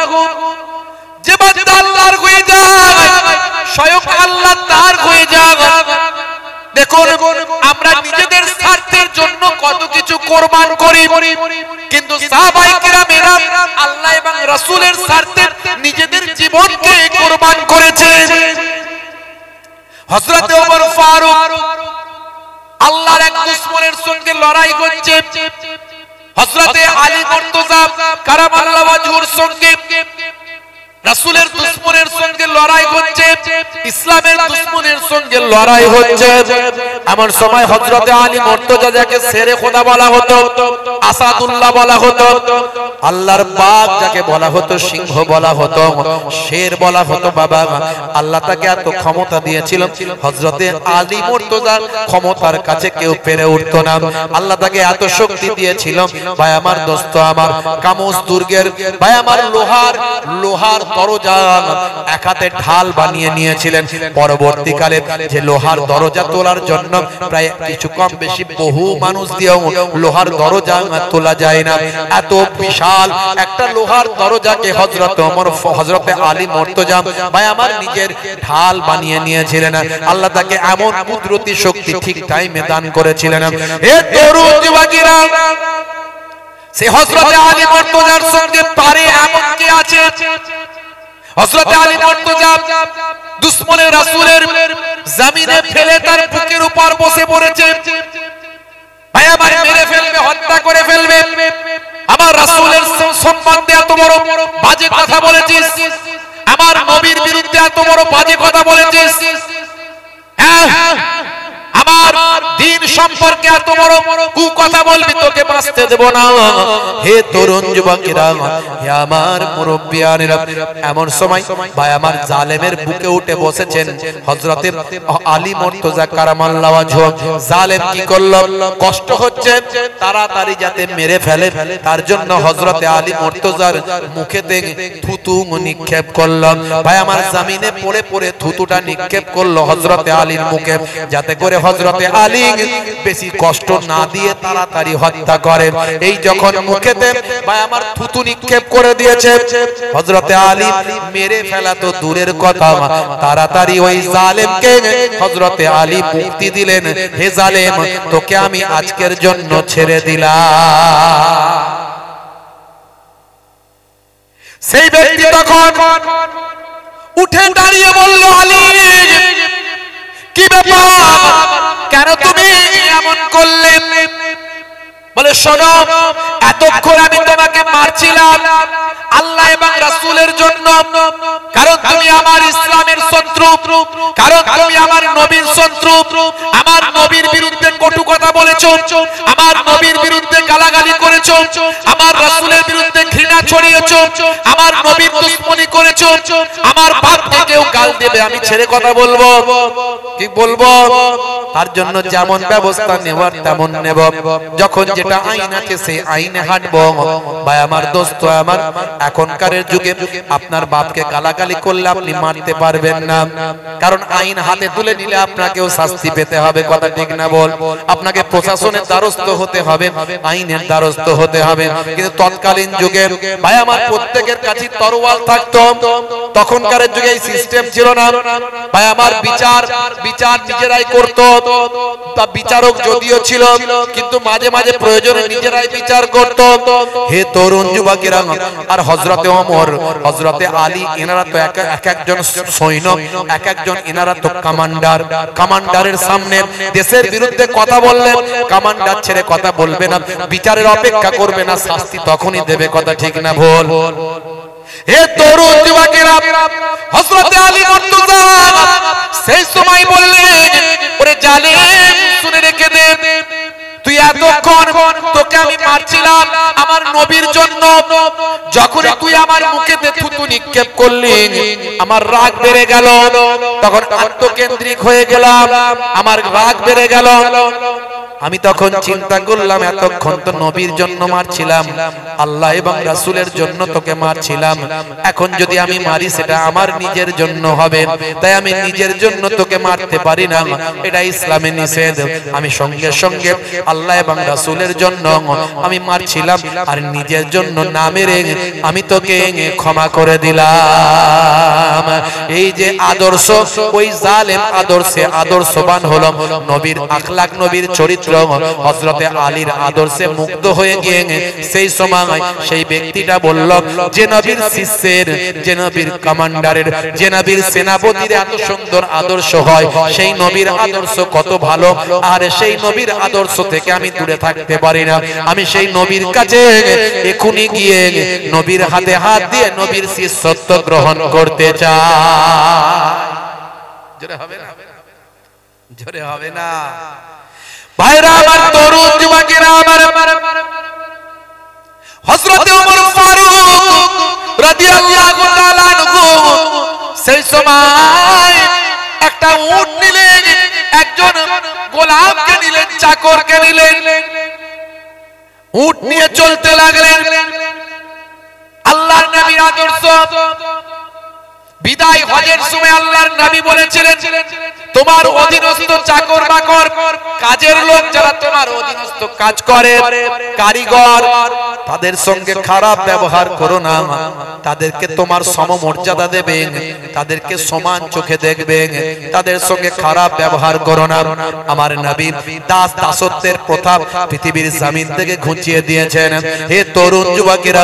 S1: যে বান্দা আল্লাহর হয়ে যায় স্বয়ং আল্লাহ তার হয়ে যায়। দেখুন আমরা নিজেদের স্বার্থের জন্য কত কিছু কুরবান করি, কিন্তু সাহাবায়ে কেরামেরা আল্লাহ এবং রাসূলের স্বার্থে নিজেদের জীবনকে কুরবান করেছে। হযরত ওমর ফারুক আল্লাহর এক দুশমনের সঙ্গে লড়াই করছে, হযরত আলী মুর্তজা কারামাল্লাহু ওয়াজহুর সঙ্গে রাসূলের দুশমনের সঙ্গে লড়াই হচ্ছে, ইসলামের দুশমনের সঙ্গে লড়াই হচ্ছে। এমন সময় হযরত আলী মুর্তজা যাকে শেরে খোদা বলা হতো, আসাদুল্লাহ বলা হতো, আল্লাহর বাঘ যাকে বলা হতো, সিংহ বলা হতো, শের বলা হতো, বাবা আল্লাহ তাকে এত ক্ষমতা দিয়েছিল, হযরত আলী মুর্তজার ক্ষমতার কাছে কেউ পেরে উঠতো না। আল্লাহ তাকে এত শক্তি দিয়েছিল, ভাই আমার দোস্ত আমার, কামুস দুর্গের ভাই আমার লোহার দরজা এক হাতে ঢাল বানিয়ে নিয়েছিলেন। পরবর্তীকালে যে লোহার দরজা তোলার জন্য প্রায় কিছু কম বেশি বহু মানুষ দিয়েও লোহার দরজা তোলা যায় না, এত বিশাল একটা লোহার দরজাকে হযরত আলী মুর্তজা ভাই আমার নিজের ঢাল বানিয়ে নিয়েছিলেন। আল্লাহ তাকে এমন কুদরতি শক্তি ঠিক টাইমে দান করেছিলেন। হে তরুণ যুবকেরা, সে হযরত আলী মুর্তজার সঙ্গে পারে এমন কি আছে? হযরত আলী মুর্তজা দুশমনে রাসূলের জমিনে ফেলে তার বুকের উপর বসে পড়েছে, ভাই আমার মেরে ফেলবে, হত্যা করে ফেলবে, আমার রাসূলের সম্বন্ধে এত বড় বাজে কথা বলেছিস, আমার নবীর বিরুদ্ধে এত বড় বাজে কথা বলেছিস, হ্যাঁ আমার দ্বীন সম্পর্কে এত বড় কুকথা বলবি, তোকে বাঁচতে দেব না। হে তরুণ যুবকেরা, হে আমার মুরব্বিয়ানেরা, এমন সময় ভাই আমার জালেমের বুকে উঠে বসেছেন হযরত আলী মুর্তজা কারামাল্লাহু ওয়াজহু। জালেম কি করল? কষ্ট হচ্ছে, তাড়াতাড়ি যাতে মেরে ফেলে তার জন্য হযরত আলী মুর্তজার মুখেতে থুতু নিক্ষেপ করল। ভাই আমার জমিনে পড়ে পড়ে থুতুটা নিক্ষেপ করলো হযরত আলীর মুখে, যাতে করে হযরত আলী বেশি কষ্ট না দিয়ে তাড়াতাড়ি হত্যা করেন। এই যখন মুখেতে ভাই আমার থুতু নিক্ষেপ করে দিয়েছে, হযরত আলী মেরে ফেলা তো দূরের কথা, তাড়াতাড়ি ওই জালেমকে হযরত আলী মুক্তি দিলেন। হে জালেম, তোকে আমি আজকের জন্য ছেড়ে দিলাম। সেই ব্যক্তি তখন উঠে দাঁড়িয়ে বলল, আলী কি ব্যাপার, কেন তুমি এমন করলে? বলে শোনো, এতক্ষণ আমি তোমাকে মারছিলাম আল্লাহ এবং রাসূলের জন্য, কারণ তুমি আমার ইসলামের শত্রু, কারণ তুমি আমার নবীর শত্রু, আমার নবীর বিরুদ্ধে কটু কথা বলেছো, আমার নবীর বিরুদ্ধে গালাগালি করেছো, আমার রাসূলের বিরুদ্ধে ঘৃণা ঘৃণা ছড়িয়েছো, আমার নবীর দুশমনি করেছো, আমার বাপকে কেউ গাল দেবে আমি ছেড়ে কথা বলবো? কি বলবো? তার জন্য যেমন ব্যবস্থা নেওয়ার তেমন নেব। যখন যেটা আইন আছে সেই আইনে হাঁটবো। ভাই আমার দোস্ত আমার, এখনকার যুগে আপনার বাপকে গালাগালি করলে আপনি মারতে পারবেন না, কারণ আইন হাতে তুলে নিলে আপনাকেও শাস্তি পেতে হবে। কথা ঠিক না বল? আপনাকে প্রশাসনের দ্বারস্থ হতে হবে, আইনের দ্বারস্থ হতে হবে। কিন্তু তৎকালীন যুগে ভাই আমার প্রত্যেকের কাছে তরোয়াল থাকতো। তখনকার যুগে এই সিস্টেম ছিল না ভাই আমার। বিচার নিজেরাই করতো। তা বিচারক যদিও ছিল, কিন্তু মাঝে মাঝে প্রয়োজনে নিজেরাই বিচার করত। হে তরুণ যুবকেরা, আর হযরতে ওমর, হযরতে আলী, এনারা তো এক একজন সৈন্য, এক একজন এনারা তো কমান্ডার। কমান্ডারের সামনে দেশের বিরুদ্ধে কথা বললে কমান্ডার ছেড়ে কথা বলবে না, বিচারের অপেক্ষা করবে না, শাস্তি তখনই দেবে। কথা ঠিক না ভুল? হে তরুণ যুবকেরা, হযরতে আলী মুর্তজা সেই সময় বললেন, ওরে জালেম শুনে রেখে দে, তুই এতক্ষণ তোকে আমি মারছিলাম আমার নবীর জন্য, যখন তুই আমার মুখেতে থুতু নিক্ষেপ করলি আমার রাগ বেড়ে গেল, তখন আত্মকেন্দ্রিক হয়ে গেলাম, আমার রাগ বেড়ে গেল। আমি তখন চিন্তা করলাম এতক্ষণ তো নবীর জন্য মারছিলাম, আল্লাহ এবং রাসূলের জন্য তোকে মারছিলাম, এখন যদি আমি মারি সেটা আমার নিজের জন্য হবে, তাই আমি নিজের জন্য তোকে মারতে পারি না, এটা ইসলামে নিষেধ। আমি সঙ্গে সঙ্গে আল্লাহ এবং রাসূলের জন্য আমি মারছিলাম, আর নিজের জন্য না মেরে আমি তোকে ক্ষমা করে দিলাম। এই যে আদর্শ, ওই জালেম আদর্শে আদর্শবান হলো, নবীর আখলাক, নবীর চরিত্র হযরতে আলীর আদর্শে মুগ্ধ হয়ে গিয়ে সেই সময় সেই ব্যক্তিটা বলল, যে নবীর শিষ্যের, যে নবীর কমান্ডারের, যে নবীর সেনাপতির এত সুন্দর আদর্শ হয়, সেই নবীর আদর্শ কত ভালো, আর সেই নবীর আদর্শ থেকে আমি দূরে থাকতে পারি না। আমি সেই নবীর কাছে এখনই গিয়ে নবীর হাতে হাত দিয়ে নবীর শিষ্যত্ব গ্রহণ করতে চাই। জোরে হবে না? জোরে হবে না? ভাইরা আমার, তরুণ যুবকেরা আমার, হযরতে ওমর ফারুক রাদিয়াল্লাহু তাআলা আনহু সেই সময় একটা উট নিলেন, একজন গোলামকে নিলেন, চাকরকে নিলেন, উট নিয়ে চলতে লাগলেন। আল্লাহর নবীর আদর্শ, বিদায় হজের সময় আল্লাহর নবী বলেছিলেন, তোমার অধীনস্থ চাকর বাকর, কাজের লোক যারা তোমার অধীনস্থ কাজ করে, কারিগর, তাদের সঙ্গে খারাপ ব্যবহার করো না, তাদেরকে তোমার সমমর্যাদা দেবে, তাদেরকে সমান চোখে দেখবে, তাদের সঙ্গে খারাপ ব্যবহার করো না। আমার নবী দাস দাসত্বের প্রথা পৃথিবীর জমিন থেকে ঘুচিয়ে দিয়েছেন। হে তরুণ যুবকেরা,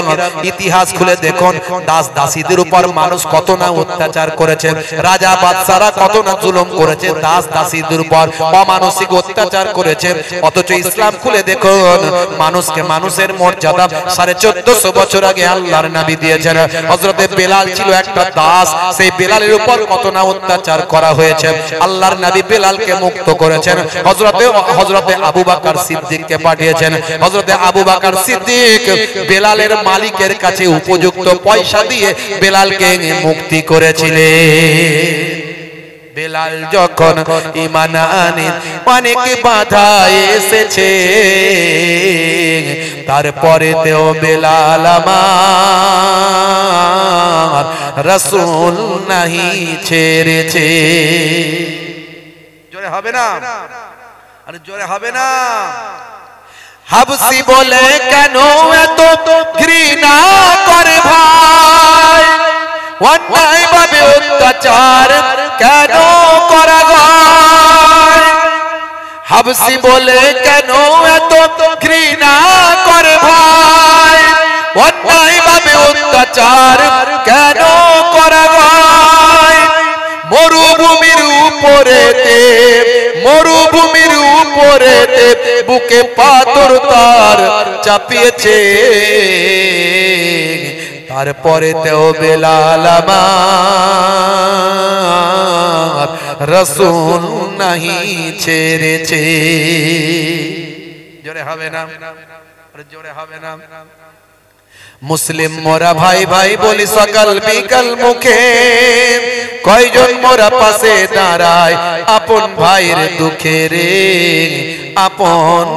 S1: ইতিহাস খুলে দেখুন, দাস দাসীদের উপর মানুষ কত না অত্যাচার করেছে, রাজা বাদশারা কত না জুলুম করেছে, দাস দাসীদের উপর অমানসিক অত্যাচার করেছে। অথচ ইসলাম খুলে দেখুন, মানুষকে মানুষের মর্যাদা 1450 বছর আগে আল্লাহর নবী দিয়েছেন। হযরতে বেলাল ছিল একটা দাস, সেই বেলালের উপর কত না অত্যাচার করা হয়েছে, আল্লাহর নবী বেলালকে মুক্ত করেছেন। হযরতে আবু বকর সিদ্দিককে পাঠিয়েছেন, হযরতে আবু বকর সিদ্দিক বেলালের মালিকের কাছে উপযুক্ত পয়সা দিয়ে বেলালকে মুক্তি করেছিলেন। বেলাল যখন ঈমান আনে অনেক বাধা এসেছে, তারপরে তেও বেলাল আমার রাসূল নাহি ছেড়েছে। জোরে হবে না? আরে জোরে হবে না? হাবসি বলে কেন এত ঘৃণা করে ভাই, অন্যায় ভাবে অত্যাচার কেন করা হয়? হাবসি বলে কেন এত ঘৃণা করে ভাই, অন্যায় ভাবে অত্যাচার কেন করা হয়? মরুভূমির উপরেতে, মরুভূমির উপরেতে বুকে পাথর তার চাপিয়েছে, তারপরে তেও বেলাল আমার রাসূল নাহি ছেড়েছে। জোরে হবে না? জোরে হবে না? মুসলিম মোরা ভাই ভাই বলি সকাল বিকাল মুখে, কয়জন মোরা পাশে দাঁড়ায় আপন ভাইয়ের দুঃখে রে, আপন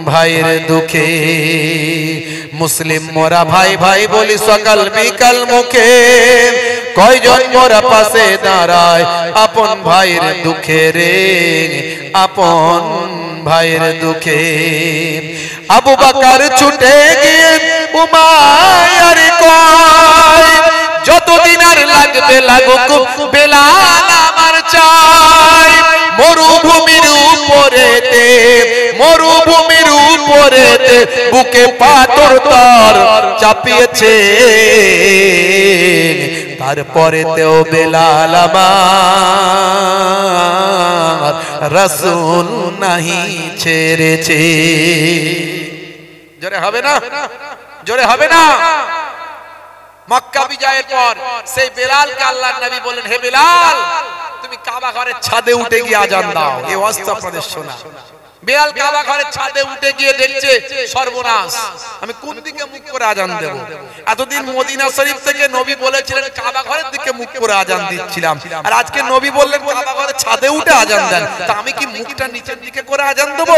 S1: ভাইয়ের দুঃখে। মুসলিম মোরা ভাই ভাই বলি সকাল বিকাল মুখে, কয়জন মোরা পাশে দাঁড়ায় আপন ভাইয়ের দুঃখে রে, আপন ভাইয়ের দুঃখে। আবু বকর ছুটে গিয়ে উমাইয়ার কয়, যতদিন আর লাগবে লাগুক বেলাল আমার চাই। মরুভূমির উপরেতে, মরুভূমির উপরেতে বুকে পাথর তার চাপিয়েছে, তারপরেতেও বেলাল আমার রাসূল নাহি ছেড়েছে। জোরে হবে না, জোরে হবে না। মক্কা বিজয়ের পর সেই বেলালকে আল্লাহর নবী বলেন, হে বেলাল তুমি কাবা ঘরের ছাদে উঠে গিয়ে আজান দাও। এই অবস্থা আপনাদের শোনা। বেলাল কাবা ঘরের ছাদে উঠে গিয়ে দেখছে সর্বনাশ, আমি কোন দিকে মুখ করে আজান দেব? এতদিন মদিনা শরীফ থেকে নবী বলেছিলেন কাবা ঘরের দিকে মুখ করে আজান দিচ্ছিলাম, আর আজকে নবী বললেন কাবা ঘরের ছাদে উঠে আজান দেন। তা আমি কি মুখটা নিচের দিকে করে আজান দেব না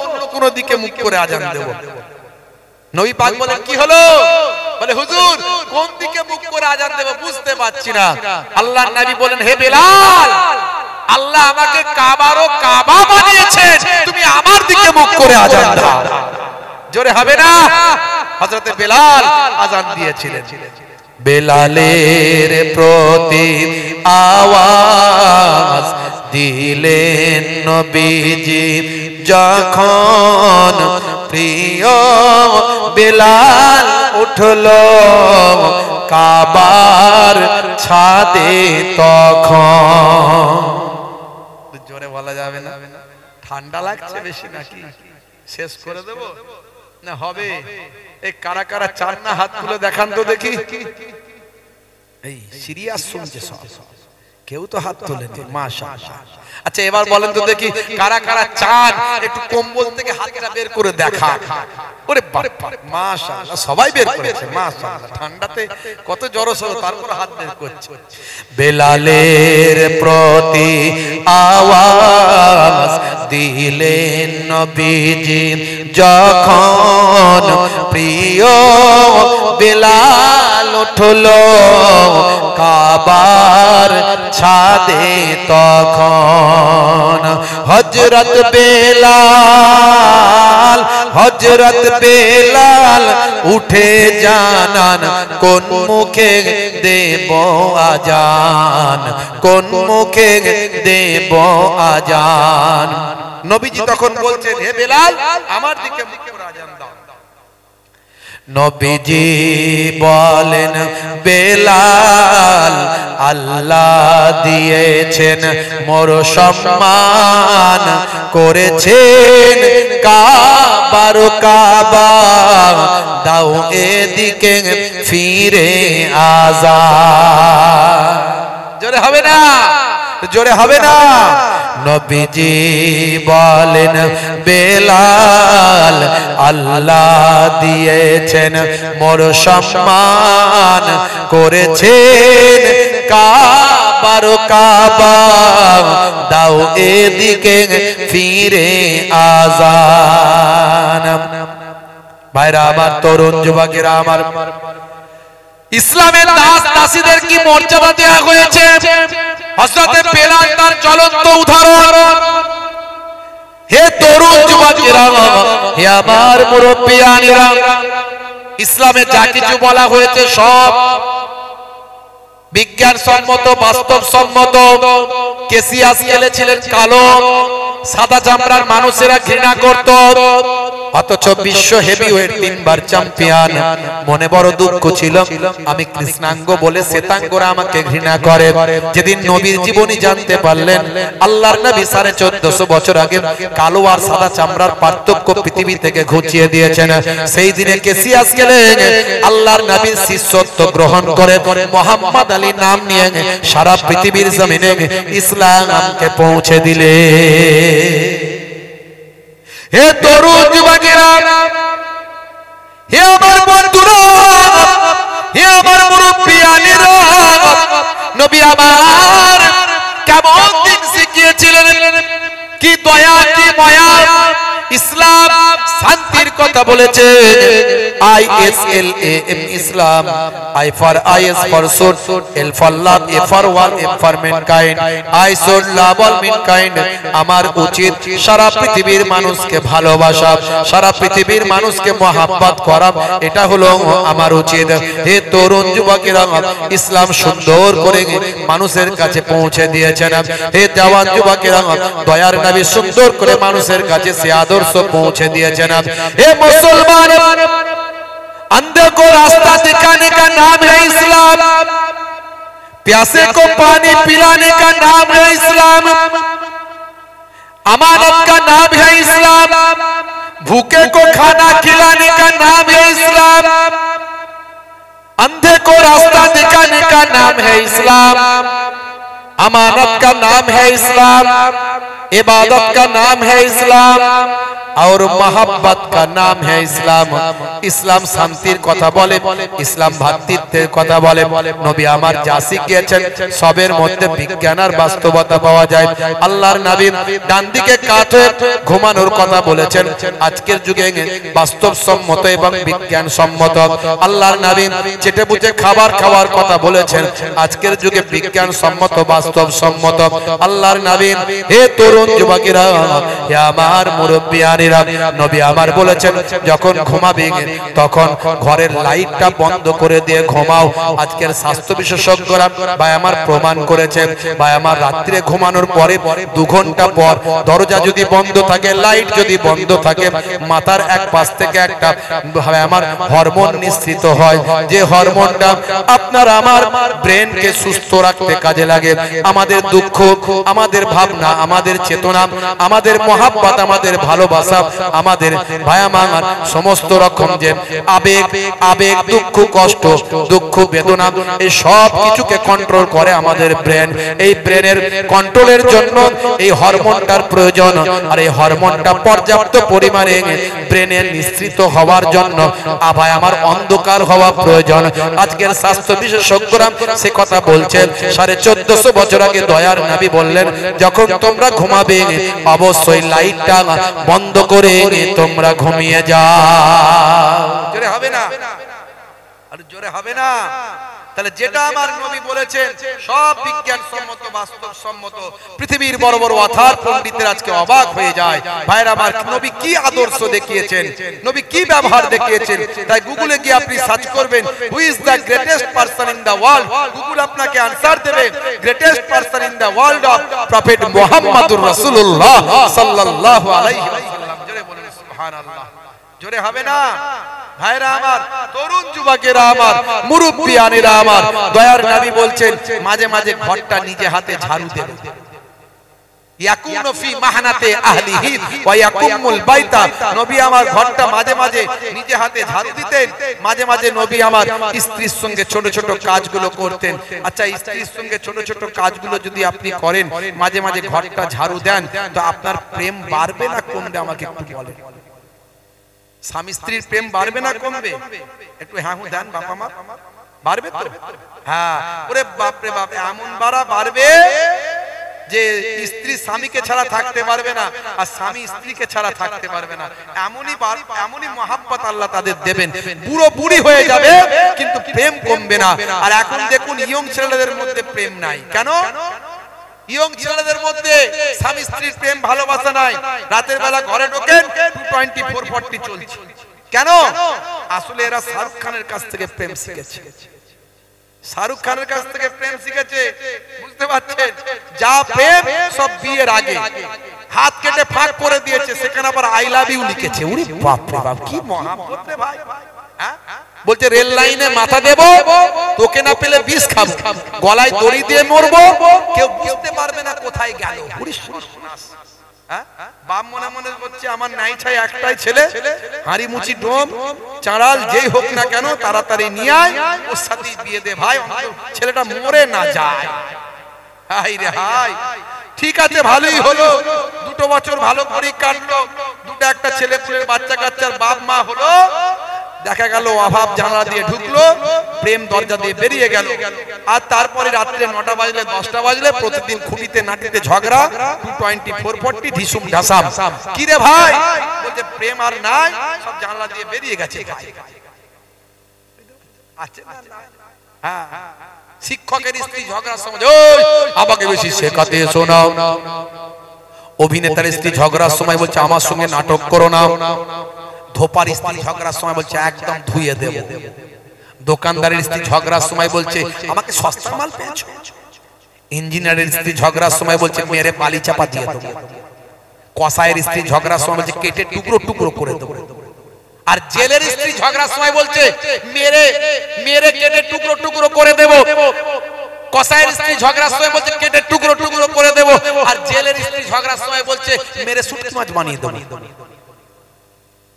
S1: অন্য কোন দিকে মুখ করে আজান দেব? নবী পাক বলেন কি হলো? বলে হুজুর কোন দিকে মুখ করে আজান দেব বুঝতে পারছি না। আল্লাহর নবী বলেন, হে বেলাল আল্লাহ আমাকে কাবারও কাবা বানিয়েছেন, তুমি আমার দিকে মুখ করে আজান দাও। জোরে হবে না? হযরতে বেলাল আজান দিয়েছিলেন। বেলালের প্রতি আওয়াজ দিলেন নবীজি যখন, প্রিয় বেলাল উঠলো কাবার ছাদে তখন। জোরে বলা যাবে না? ঠান্ডা লাগছে বেশি নাকি? শেষ করে দেব না হবে? এই কারা কারা চান না হাত তুলে দেখান তো দেখি। এই সিরিয়াস শুনছে সব, কেউ তো হাত তোলেনি মাশাআল্লাহ। আচ্ছা এবার বলেন তো দেখি কারা কারা চান একটু কম্বল থেকে হাতটা বের করে দেখা। ওরে বাবা মাশাআল্লাহ, সবাই বের করেছে মাশাআল্লাহ। ঠান্ডাতে কত জড়সড়, তারপর হাত বের করছে। বেলালের প্রতি আওয়াজ দিলেন নবীজি যখন, প্রিয় বেলাল উঠলো কাবার ছাদে তখন। হযরত বেলাল, হযরত বেলাল উঠে জানান কোন মুখে দেব আজান, কোন মুখে দেব আজান। নবীজি তখন বলছেন, হে বেলাল আমার দিকে মুখ করে আজান দাও। নবীজি বলেন, বেলাল আল্লাহ দিয়েছেন মোর সম্মান, করেছেন কাবার কাবা, দাও এদিকে ফিরে আজান। জোরে হবে না? জোরে হবে না? নবীজি বলেন, বেলাল আল্লাহ দিয়েছেন মোর সম্মান, করেছেন কাবার কাবা, দাও এদিকে ফিরে আজান। ভাইরা আমার, তরুণ যুবকেরা আমার, ইসলামের দাস দাসীদের কি মর্যাদা দেওয়া হয়েছে, হযরতে বেলাল তার জ্বলন্ত উদাহরণ। হে তরুণ যুবকেরা, হে আমার মুরব্বিয়ানেরা, ইসলামে যা কিছু বলা হয়েছে সব বিজ্ঞান সম্মত, বাস্তব সম্মত। কেসিয়াস ছিলেন কালো, সাদা চামড়ার মানুষেরা ঘৃণা করত, অথচ বিশ্ব হেভিওয়েট 3 বার চ্যাম্পিয়ন। মনে বড় দুঃখ ছিল, আমি কৃষ্ণাঙ্গ বলে শ্বেতাঙ্গরা আমাকে ঘৃণা করে। যেদিন নবীর জীবনী জানতে পারলেন, আল্লাহর নবী 1450 বছর আগে কালো আর সাদা চামড়ার পার্থক্য পৃথিবী থেকে ঘুচিয়ে দিয়েছেন, সেই দিনে কেসিয়াস গেলেন আল্লাহর নবীর শিষ্যত্ব গ্রহণ করে মুহাম্মদ আলী নাম নিয়ে সারা পৃথিবীর জমিনে ইসলামকে পৌঁছে দিলে। হে তরুণ যুবকেরা, হে আমার বন্ধুরা, নবী আমার কেমন দিন শিখিয়েছিলেন, কি দয়া কি মায়া। ইসলাম শান্তির কথা বলেছে। ISLAM Islam, I for IS for suit, L for love, A for one, M for mankind, I should love all mankind। আমার উচিত সারা পৃথিবীর মানুষকে ভালোবাসা, সারা পৃথিবীর মানুষকে মহাব্বত করা, এটা হলো আমার উচিত। হে তরুণ যুবকেরা, ইসলাম সুন্দর করে মানুষের কাছে পৌঁছে দিয়েছেন। হে জওয়ান যুবকেরা, দয়ার নবী সুন্দর করে মানুষের কাছে সে আদর্শ পৌঁছে দিয়েছেন। হে মুসলমান, अंधे को रास्ता दिखाने का नाम है इस्लाम, प्यासे को पानी पिलाने का नाम है इस्लाम, अमानत का नाम है इस्लाम, भूखे को खाना खिलाने का नाम है इस्लाम, अंधे को रास्ता दिखाने का नाम है इस्लाम, अमानत का नाम है इस्लाम, इबादत का नाम है इस्लाम और मोहब्बत का नाम है इस्लाम। इस्लाम शांतिर कथा बोले, इस्लाम भातृत्वेर कथा बोले। नबी आमार जा शिखिয়েছেন সবের মধ্যে বিজ্ঞান আর বাস্তবতা পাওয়া যায়। আল্লাহর নবী ডান দিকে কাত হয়ে ঘুমানোর কথা বলেছেন। আজকের যুগে বাস্তবসম্মত এবং বিজ্ঞানসম্মত। আল্লাহর নবী চেটে বুঝে খাবার খাওয়ার কথা বলেছেন। আজকের যুগে বিজ্ঞানসম্মত বাস্তবসম্মত। আল্লাহর নবী হে তরুণ যুবকেরা, হে আমার মুরব্বিয়ানি, নবী আমার বলেছেন যখন ঘুমাবে তখন ঘরের লাইটটা বন্ধ করে দিয়ে ঘুমাও। আজকের স্বাস্থ্য বিশেষজ্ঞরা ভাই আমার প্রমাণ করেছে, ভাই আমার রাত্রে ঘুমানোর পরে 2 ঘন্টা পর দরজা যদি বন্ধ থাকে, লাইট যদি বন্ধ থাকে, মাথার এক পাশ থেকে একটা ভাই আমার হরমোন নিঃসৃত হয়, যে হরমোনটা আপনার আমার ব্রেনকে সুস্থ রাখতে কাজে লাগে। আমাদের দুঃখ, আমাদের ভাবনা, আমাদের চেতনা, আমাদের মহাব্বত, আমাদের ভালোবাসা, আমাদের ভায়া মাঙার সমস্ত রকম যে আবেগ দুঃখ কষ্ট দুঃখ বেদনা, এই সব কিছুকে কন্ট্রোল করে আমাদের ব্রেন। এই ব্রেনের কন্ট্রোলের জন্য এই হরমোনটার প্রয়োজন, আর এই হরমোনটা পর্যাপ্ত পরিমাণে ব্রেনে নিঃসৃত হওয়ার জন্য ভাই আমার অন্ধকার হওয়া প্রয়োজন। আজকের স্বাস্থ্য বিশেষজ্ঞরা সে কথা বলছেন। 1450 বছর আগে দয়ার নবী বললেন যখন তোমরা ঘুমাবে অবশ্যই লাইটটা বন্ধ করে তোমরা ঘুমিয়ে যাও। জোরে হবে না, আর জোরে হবে না। তাহলে যেটা আমার নবী বলেছেন সব বিজ্ঞানসম্মত বাস্তবসম্মত। পৃথিবীর বড় বড় অথার পণ্ডিতদের আজকে অবাক হয়ে যায়, ভাইরা আমার নবী কি আদর্শ দেখিয়েছেন, নবী কি ব্যবহার দেখিয়েছেন। তাই গুগলে গিয়ে আপনি সার্চ করবেন who is the greatest person in the world, Google আপনাকে আনসার দেবে greatest person in the world of prophet মুহাম্মদুর রাসূলুল্লাহ সাল্লাল্লাহু আলাইহি ওয়াসাল্লাম। জোরে বলুন সুবহানাল্লাহ। জোরে হবে না ভাইরা আমার, তরুণ যুবকেরা আমার, মুরব্বিয়ানেরা আমার, দয়ার নবী বলছেন মাঝে মাঝে ঘরটা নিজে হাতে ঝাড়ু দেবে। ইয়াকুনু ফি মাহনাতে আহলিহি ওয়া ইয়াকুমুল বাইতা। নবী আমার ঘরটা মাঝে মাঝে নিজে হাতে ঝাড়ু দিতেন। মাঝে মাঝে নবী আমার স্ত্রীর সঙ্গে ছোট ছোট কাজগুলো করতেন। আচ্ছা, স্ত্রীর সঙ্গে ছোট ছোট কাজগুলো যদি আপনি করেন, মাঝে মাঝে ঘরটা ঝাড়ু দেন, তো আপনার প্রেম বাড়বে না কমবে আমাকে একটু বলেন। স্বামী স্ত্রীর প্রেম বাড়বে না কমবে? একটু হ্যাঁ হু দেন বাবা মা, বাড়বে তো? হ্যাঁ, ওরে বাপ রে বাপ, এমন বাড়বে যে স্ত্রী স্বামীকে ছাড়া থাকতে পারবে না, আর স্বামী স্ত্রীকে ছাড়া থাকতে পারবে না। এমনই মহাব্বত আল্লাহ তাদের দেবেন, বুড়ো বুড়ি হয়ে যাবে কিন্তু প্রেম কমবে না। আর এখন দেখুন ইয়ং ছেলেদের মধ্যে প্রেম নাই। কেন? ইয়ং ছেলেদের মধ্যে স্বামী স্ত্রীর প্রেম ভালোবাসা নাই। রাতের বেলা ঘরে ঢোকেন 224-40 চলছে। কেন? আসলে এরা শাহরুখ খানের কাছ থেকে প্রেম শিখেছে। শাহরুখ খানের কাছ থেকে প্রেম শিখেছে, বুঝতে পারছেন? যা প্রেম সব বিয়ের আগে হাত কেটে ফাঁক করে দিয়েছে, সেখানে আবার আই লাভ ইউ লিখেছে। ওরে বাপ রে বাপ, কি মহাব্বত রে ভাই। বলছে রেল লাইনে মাথা দেব, তোকে না পেলে বিষ খাবো, গলায় দড়ি দিয়ে মরবো, কেউ বুঝতে পারবে না কোথায় গেল। বাপ মনে মনে বলছে আমার নাই ছাই একটাই ছেলে, হাড়ি মুচি ডোম চাঁড়াল যেই হোক না কেন তাড়াতাড়ি নিয়ে আয়, ওর সাথে বিয়ে দে ভাই, ছেলেটা মরে না যায়। হাই রে হাই, ঠিক আছে ভালোই হলো, 2 বছর ভালো করে কাটলো, 2টা একটা ছেলে পুলের বাচ্চা কাচ্চার বাপ মা হলো। দেখা গেল অভাব জানালা দিয়ে ঢুকলো, প্রেম দরজা দিয়ে বেরিয়ে গেল। আর তারপরে রাত্রে 9টা বাজলে 10টা বাজলে প্রতিদিন খুঁটিতে নাটিতে ঝগড়া, 220 440 ঢিসুম ঢাসাম। কি রে ভাই? বলছে প্রেম আর নাই, সব জানালা দিয়ে বেরিয়ে গেছে ভাই। আচ্ছা হ্যাঁ, শিক্ষকের স্ত্রী ঝগড়ার সময় ওই আমাকে বেশি শেখাতে শোনাও। অভিনেতার স্ত্রী ঝগড়ার সময় বলছে আমার সঙ্গে নাটক করো না। ধোপার স্ত্রী ঝগড়ার সময় বলছে একদম ধুয়ে দেব। দোকানদারের স্ত্রী ঝগড়ার সময় বলছে আমাকে সস্তা মাল পেয়েছো। ইঞ্জিনিয়ারের স্ত্রী ঝগড়ার সময় বলছে মেরে বালি চাপা দিয়ে দেবো। কসাইয়ের স্ত্রী ঝগড়ার সময় বলছে কেটে টুকরো টুকরো করে দেবো। আর জেলের স্ত্রী ঝগড়ার সময় বলছে মেরে মেরে কেটে টুকরো টুকরো করে দেব। কসাইয়ের স্ত্রী ঝগড়ার সময় বলছে কেটে টুকরো টুকরো করে দেব। আর জেলের স্ত্রী ঝগড়ার সময় বলছে মেরে শুটকি মাছ বানিয়ে দেব।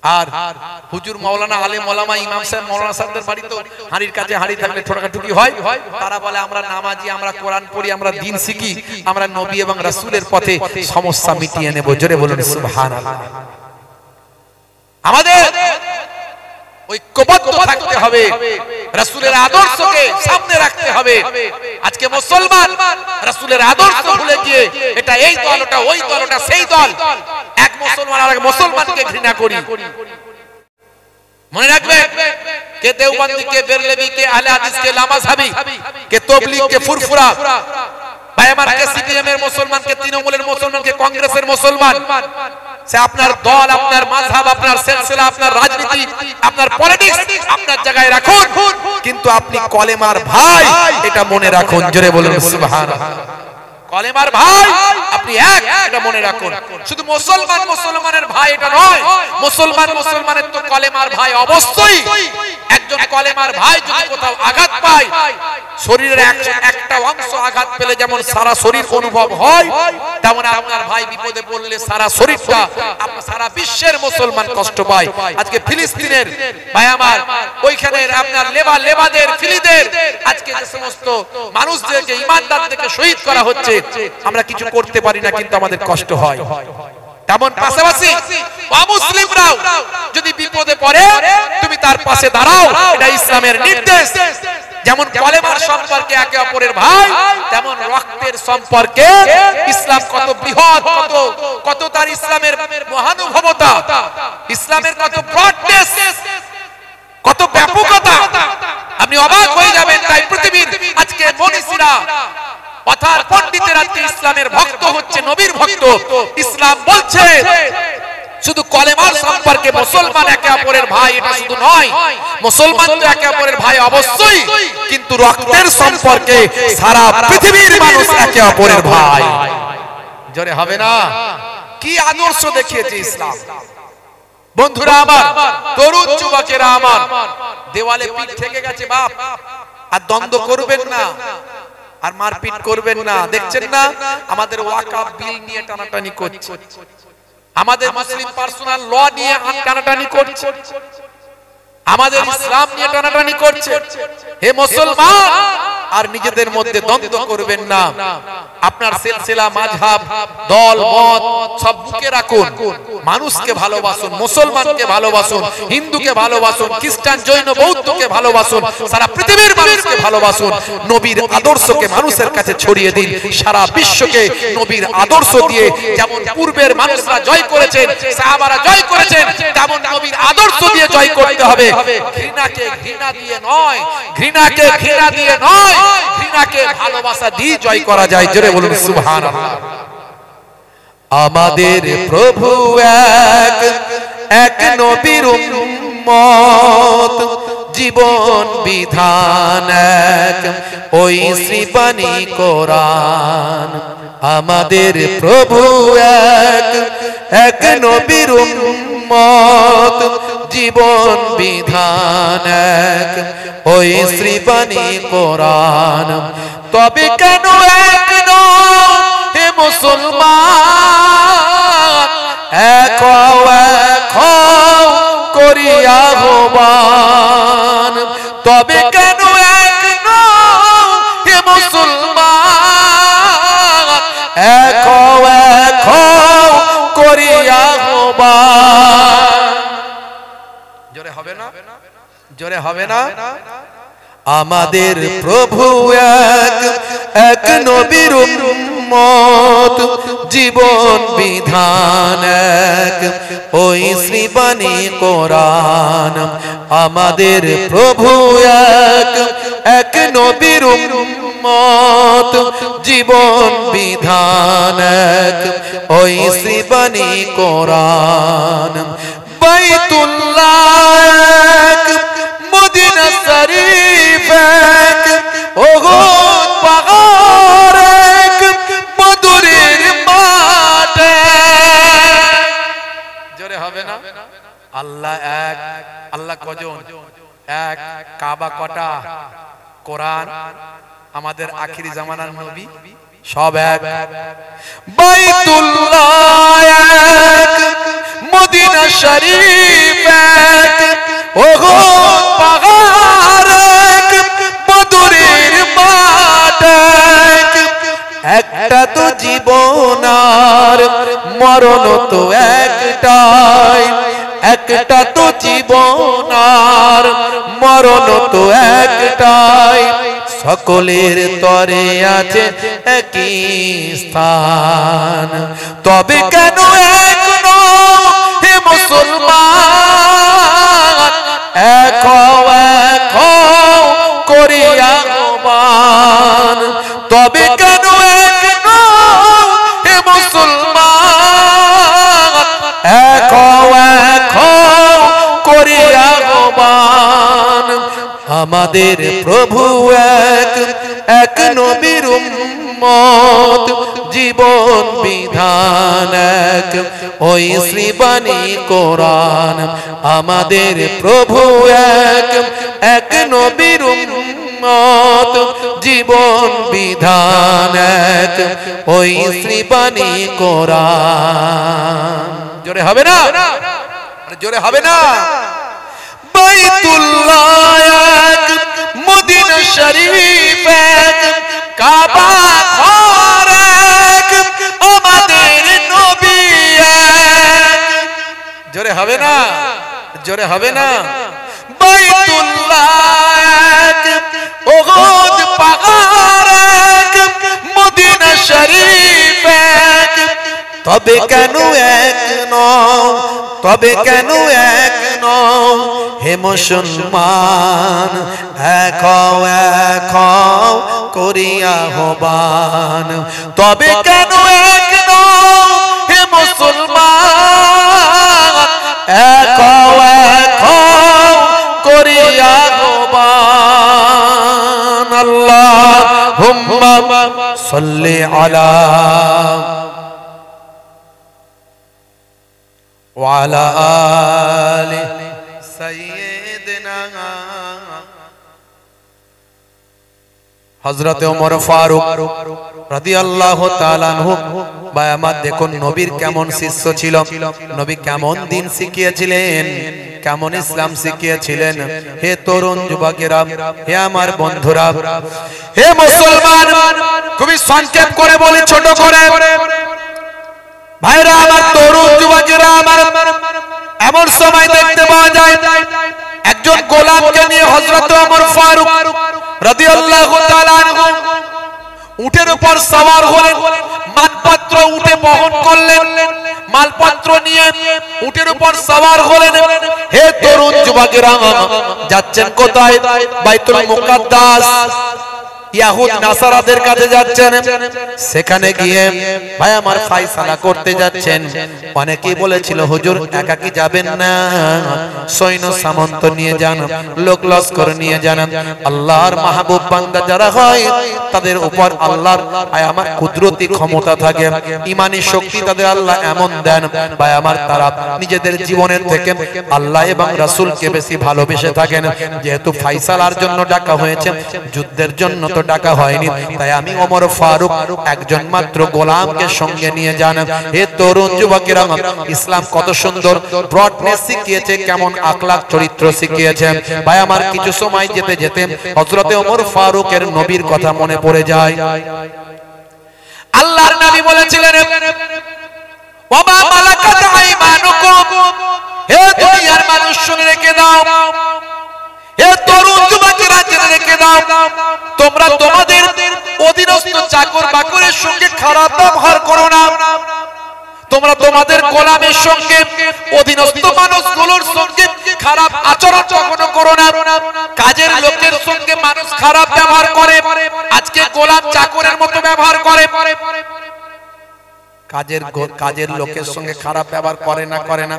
S1: আর হুজুর মাওলানা আলেম ওলামা ইমাম সাহেব মাওলানা সাহেবদের বাড়িতে হাড়ির কাছে হাড়ি থাকলে ঠোকাঠুকি হয়। তারা বলে আমরা নামাজি, আমরা কোরআন পড়ি, আমরা দ্বীন শিখি, আমরা নবী এবং রাসূলের পথে সমস্যা মিটিয়ে নেব। জোরে বলুন সুবহানাল্লাহ। আমাদের ঐক্যবদ্ধ থাকতে হবে, রাসূলের আদর্শকে সামনে রাখতে হবে। আজকে মুসলমান রাসূলের আদর্শ ভুলে গিয়ে এটা এই দল, ওটা ওই দল, ওটা সেই দল, এক মুসলমান আর এক মুসলমানকে ঘৃণা করি। মনে রাখবে, কে দেওবন্দি, কে বেরলভী, কে আহলে হাদিস, কে লামাযহাবী, কে তাবলীগ, কে ফুরফুরা, ভাই আমার, কে সিপিএম এর মুসলমান, কে তৃণমূলের মুসলমান, কে কংগ্রেসের মুসলমান। সে আপনার দল, আপনার মাযহাব, আপনার সিলসিলা, আপনার রাজনীতি, আপনার পলিটিক্স আপনার জায়গায় রাখুন, কিন্তু আপনি কলেমার ভাই এটা মনে রাখুন। জোরে বলুন সুবহানাল্লাহ। কলেমার ভাই আপনি এক, এটা মনে রাখুন। শুধু মুসলমান মুসলমানের ভাই এটা নয়, মুসলমান মুসলমানের তো কলেমার ভাই অবশ্যই। একজন কলেমার ভাই যদি কোথাও আঘাত পায়, শরীরের একটা অংশ আঘাত পেলে যেমন সারা শরীর অনুভব হয়, তেমন আপনার ভাই বিপদে পড়লে সারা শরীরটা, আপনার সারা বিশ্বের মুসলমান কষ্ট পায়। আজকে ফিলিস্তিনের ভাই আমার, ওইখানে আপনার লেবাদের ফিলিদের আজকে যে সমস্ত মানুষদেরকে, ইমানদারদেরকে শহীদ করা হচ্ছে, আমরা কিছু করতে পারি না, কিন্তু আমাদের কষ্ট হয়। তেমন পাশাপাশি অমুসলিমরাও যদি বিপদে পড়ে তুমি তার পাশে দাঁড়াও, এটা ইসলামের নির্দেশ। যেমন কলেমার সম্পর্কে একে অপরের ভাই, তেমন রক্তের সম্পর্কে ইসলাম কত বৃহৎ, কত তার ইসলামের মহানুভবতা, ইসলামের কত ব্রডনেস, কত ব্যাপকতা, আপনি অবাক হয়ে যাবেন। তাই পৃথিবীর আজকে মনীষীরা, কথার পণ্ডিতের আজকে ইসলামের ভক্ত হচ্ছে, নবীর ভক্ত। ইসলাম বলছে শুধু কলেমার সম্পর্কে মুসলমান একে অপরের ভাই এটা শুধু নয়, মুসলমান তো একে অপরের ভাই অবশ্যই, কিন্তু রক্তের সম্পর্কে সারা পৃথিবীর মানুষ একে অপরের ভাই। জোরে হবে না? কি আদর্শ দেখিয়েছে ইসলাম। বন্ধুরা আমার, তরুণ যুবকেরা আমার, দেওয়ালে পিঠ থেকে গেছে বাপ, আর দ্বন্দ্ব করবেন না, আর মারপিট করবেন না। দেখছেন না আমাদের ওয়াকফ বিল নিয়ে টানাটানি করছে, আমাদের মুসলিম পার্সোনাল ল নিয়ে টানাটানি করছে, আমাদের ইসলাম নিয়ে টানাটানি করছে। হে মুসলমান, আর নিজেদের মধ্যে দ্বন্দ্ব করবেন না। আপনার সিলসিলা, মাযহাব, দল মত সব বুকে রাখুন। মানুষকে ভালোবাসুন, মুসলমানকে ভালোবাসুন, হিন্দুকে ভালোবাসুন, খ্রিস্টান, জৈন, বৌদ্ধকে ভালোবাসুন, সারা পৃথিবীর মানুষকে ভালোবাসুন। নবীর আদর্শকে মানুষের কাছে ছড়িয়ে দিন। সারা বিশ্বকে নবীর আদর্শ দিয়ে যেমন পূর্বের মানুষরা জয় করেছেন, সাহাবারা জয় করেছেন, তেমন নবীর আদর্শ দিয়ে জয় করতে হবে। ঘৃণাকে ঘৃণা দিয়ে নয়, ঘৃণাকে ঘৃণা দিয়ে নয়, ঘৃণাকে ভালোবাসা দিয়ে জয় করা যায়। জোরে বলুন সুবহানাল্লাহ। আমাদের প্রভু এক নবীর উম্মত, জীবন বিধান এক, ওই শ্রীবাণী কোরআন। আমাদের প্রভু এক নবীর উম্মত, জীবন বিধান এক, ওই শ্রীবাণী কোরআন। তবে কেন এক হে মুসলমান, এক করিয়া আহ্বান। তবে কেন এক হে মুসলমান, এক করিয়া আহ্বান। জোরে হবে না, জোরে হবে না। আমাদের প্রভু এক নবীর উম্মত, জীবন বিধান এক ওই শ্রীবাণী কোরআন। আমাদের প্রভু এক নবীর উম্মত, জীবন বিধান এক ওই শ্রীবাণী কোরআন। বাইতুল্লাহ মদিনা শরীফ এক ওহুদ পাহাড় এক বদরের মাঠ। জোরে হবে না। আল্লাহ এক, আল্লাহ কজন? এক। কাবা কটা? কোরআন আমাদের আখিরি জামানার নবী সব এক। বাইতুল্লাহ এক, মদিনা শরীফ এক, ওহুদ পাহাড় এক, বদরের মাঠ এক। একটা তো জীবন আর মরণ তো একটাই, একটা তো জীবন আর মরণ তো একটাই। সকলের তরে আছে একই স্থান, তবে কেন এক নও হে মুসলমান? এক করিয়া আহ্বান, তবে কেন এক নও হে মুসলমান? এক করিয়া আহ্বান। আমাদের প্রভু এক নবীর উম্মত, জীবন বিধান এক ওই শ্রীবাণী কোরআন। আমাদের প্রভু এক নবীর উম্মত, জীবন বিধান এক ওই শ্রীবাণী কোরআন। জোরে হবে না, জোরে হবে না। বাইতুল্লাহ এক, মদিনা শরীফ এক, কাবা ঘর এক, আমাদের নবী এক। জোরে হবে না, জোরে হবে না। বাইতুল্লাহ এক, ওহুদ পাহাড় এক, মদিনা শরীফ এক। তবে কেন এক নও, তবে কেন এক নও হে মুসলমান? এক করিয়া আহ্বান, তবে কেন এক নও হে মুসলমান? এক করিয়া আহ্বান। আল্লাহুম্মা সাল্লি আলা ওয়ালা আলি সাইয়্যিদিনা হযরত ওমর ফারুক রাদিয়াল্লাহু তাআলা আনহু। ভাই আমার দেখুন নবীর কেমন শিষ্য ছিল, নবী কেমন দিন শিখিয়েছিলেন, কেমন ইসলাম শিখিয়েছিলেন। হে তরুণ যুবকেরা, হে আমার বন্ধুরা, হে মুসলমান, খুবই সংক্ষেপ করে বলি, ছোট করে। ভাইরা আমার, তরুণ যুবকেরা আমার, এমন সময় দেখতে পাওয়া যায় একজন গোলামকে নিয়ে হযরত ওমর ফারুক রাদিয়াল্লাহু তাআলা আনহু উটের উপর সওয়ার হলেন, মালপত্র উঠে বহন করলেন, মালপত্র নিয়ে উটের উপর সওয়ার হলেন। হে তরুণ যুবকেরা, যাচ্ছেন কোথায়? বাইতুল মুকাদ্দাস, ইয়াহুদ নাসারাদের কাছে যাচ্ছেন। সেখানে গিয়ে ভাই আমার ফয়সালা করতে যাচ্ছেন। অনেকেই বলেছিল হুজুর একাকি যাবেন না, সৈন্য সামন্ত নিয়ে যান, লোক লস্কর নিয়ে যান। আল্লাহর মাহবুব বান্দা যারা হয় তাদের উপর আল্লাহর আমার কুদরতি ক্ষমতা থাকে, ঈমানি শক্তি তাদের আল্লাহ এমন দেন ভাই আমার, তারা নিজেদের জীবনের থেকে আল্লাহ এবং রাসূলকে বেশি ভালোবেসে থাকেন। যেহেতু ফয়সালার জন্য ডাকা হয়েছে, যুদ্ধের জন্য তো ডাকা হয়নি, তাই আমি ওমর ফারুক একজন মাত্র গোলামকে সঙ্গে নিয়ে যান। হে তরুণ যুবকেরা, ইসলাম কত সুন্দর ব্রডনেস শিখিয়েছে, কেমন আখলাক চরিত্র শিখিয়েছে ভাই আমার। কিছু সময় যেতে যেতে হযরতে ওমর ফারুকের নবীর কথা মনে পড়ে যায়। আল্লাহর নবী বলেছিলেন, ওয়া মা মালাকাত আইমানুকুম, হে দুনিয়ার এলাকার মানুষ শুনে রেখে দাও, এ তরুণ যুবকেরা জেনে রেখে দাও, তোমরা তোমাদের অধীনস্থ চাকর বাকরের সঙ্গে খারাপ ব্যবহার করো না। তোমরা তোমাদের গোলামের সঙ্গে অধীনস্থ মানুষগুলোর সঙ্গে খারাপ আচরণ কখনো করো না। কাজের লোকের সঙ্গে মানুষ খারাপ ব্যবহার করে, আজকে গোলাম চাকরের মতো ব্যবহার করে। কাজের লোকের সঙ্গে খারাপ ব্যবহার করে না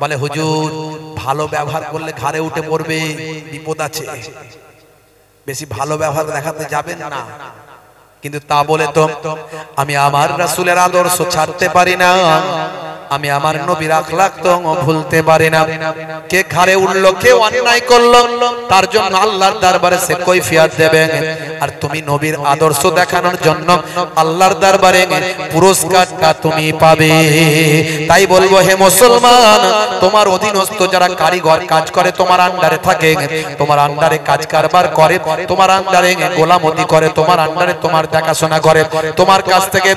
S1: বলে হুজুর ভালো ব্যবহার করলে ঘাড়ে উঠে পড়বে, বিপদ আছে, বেশি ভালো ব্যবহার দেখাতে যাবেন না। কিন্তু তা বলে তো আমি আমার রাসূলের আদর্শ ছাড়তে পারি না, আমি আমার নবীর আখলাক তো ভুলতে পারি না। কে ঘাড়ে উঠলো, কে অন্যায় করলো, তার জন্য আল্লাহর দরবারে সে কৈফিয়ত দেবে। আর তুমি নবীর আদর্শ দেখানোর জন্য আল্লাহর দরবারে পুরস্কারটা তুমি পাবে। তাই বলবো হে মুসলমান, তোমার অধীনস্থ যারা কারিগর কাজ করে, তোমার আন্ডারে থাকে, তোমার আন্ডারে কাজ কারবার করে, তোমার আন্ডারে গোলামতি করে, তোমার আন্ডারে তোমার দেখাশোনা করে, তোমার কাছ থেকে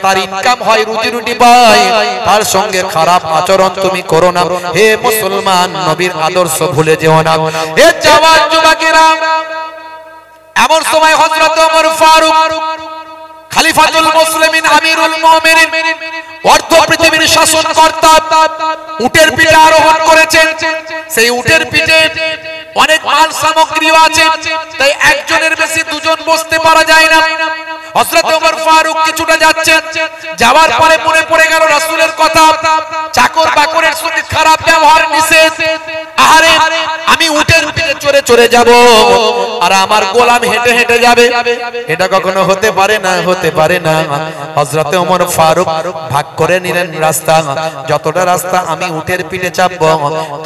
S1: তার ইনকাম হয়, রুজি রুটি পায়, তার সঙ্গে খারাপ আচরণ তুমি করো না। হে মুসলমান, নবীর আদর্শ ভুলে যেও না। হে জওয়ান যুবকেরা, এমন সময় হযরত ওমর ফারুক খলিফাতুল মুসলিমিন আমিরুল মুমিনিন অর্ধ পৃথিবীর শাসনকর্তা উটের পিঠে আরোহণ করেছেন। সেই উটের পিঠে অনেক মাল সামগ্রী আছে, তাই একজনের বেশি দুজন বসতে পারা যায় না। হযরত ওমর ফারুক কিছুটা যাচ্ছেন, যাওয়ার পরে মনে পড়ে গেল রাসূলের কথা, চাকর বাকরের সঙ্গে খারাপ ব্যবহার নিষেধ। আরে আমি উটের পিঠে চড়ে চড়ে যাব আর আমার গোলাম হেঁটে হেঁটে যাবে, এটা কখনো হতে পারে না, হতে পারে না। হযরত ওমর ফারুক ভাগ করে নিলেন রাস্তা, যতটা রাস্তা আমি উটের পিঠে চাপবো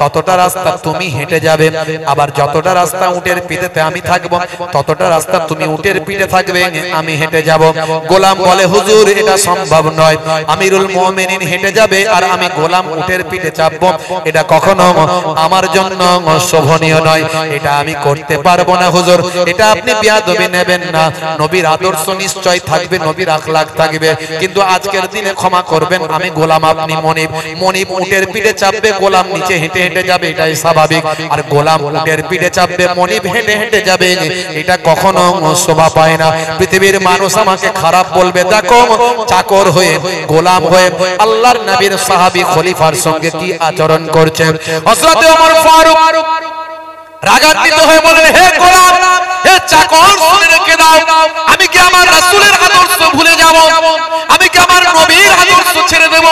S1: ততটা রাস্তা তুমি হেঁটে যাবে, আবার যতটা রাস্তা উটের পিঠেতে আমি থাকবো ততটা রাস্তা তুমি উটের পিঠে থাকবে, আমি হেঁটে যাব। গোলাম বলে হুজুর এটা সম্ভব নয়, আমিরুল মুমিনিন হেঁটে যাবে আর আমি গোলাম উটের পিঠে চাপবো, এটা কখনো আমার জন্য শোভনীয় নয়, এটা আমি করতে পারবো না হুজুর, এটা আপনি বেয়াদবি নেবেন না। নবীর আদর্শ নিশ্চয় থাকবে, নবীর আখলাক থাকবে, কিন্তু আজকের দিনে ক্ষমা করবেন, আমি গোলাম, আপনি মনিব। মনিব উটের পিঠে চাপবে, গোলাম নিচে হেঁটে হেঁটে যাবে, এটাই স্বাভাবিক। আর গোলাম উটের পিঠে চাপবে, মনিব হেঁটে হেঁটে যাবে, এটা কখনো শোভা পায় না। পৃথিবীর মানুষ আমাকে খারাপ বলবে, দেখো চাকর হয়ে গোলাম হয়ে আল্লাহর নবীর সাহাবী খলিফার সঙ্গে কি আচরণ করছে। হযরত ওমর ফারুক রাগান্বিত হয়ে বলেন, হে গোলাম, হে চাকর, শুনে রেখে দাও, আমি কি আমার রাসূলের আদর্শ ভুলে যাব? আমি কি আমার নবীর আদর্শ ছেড়ে দেব?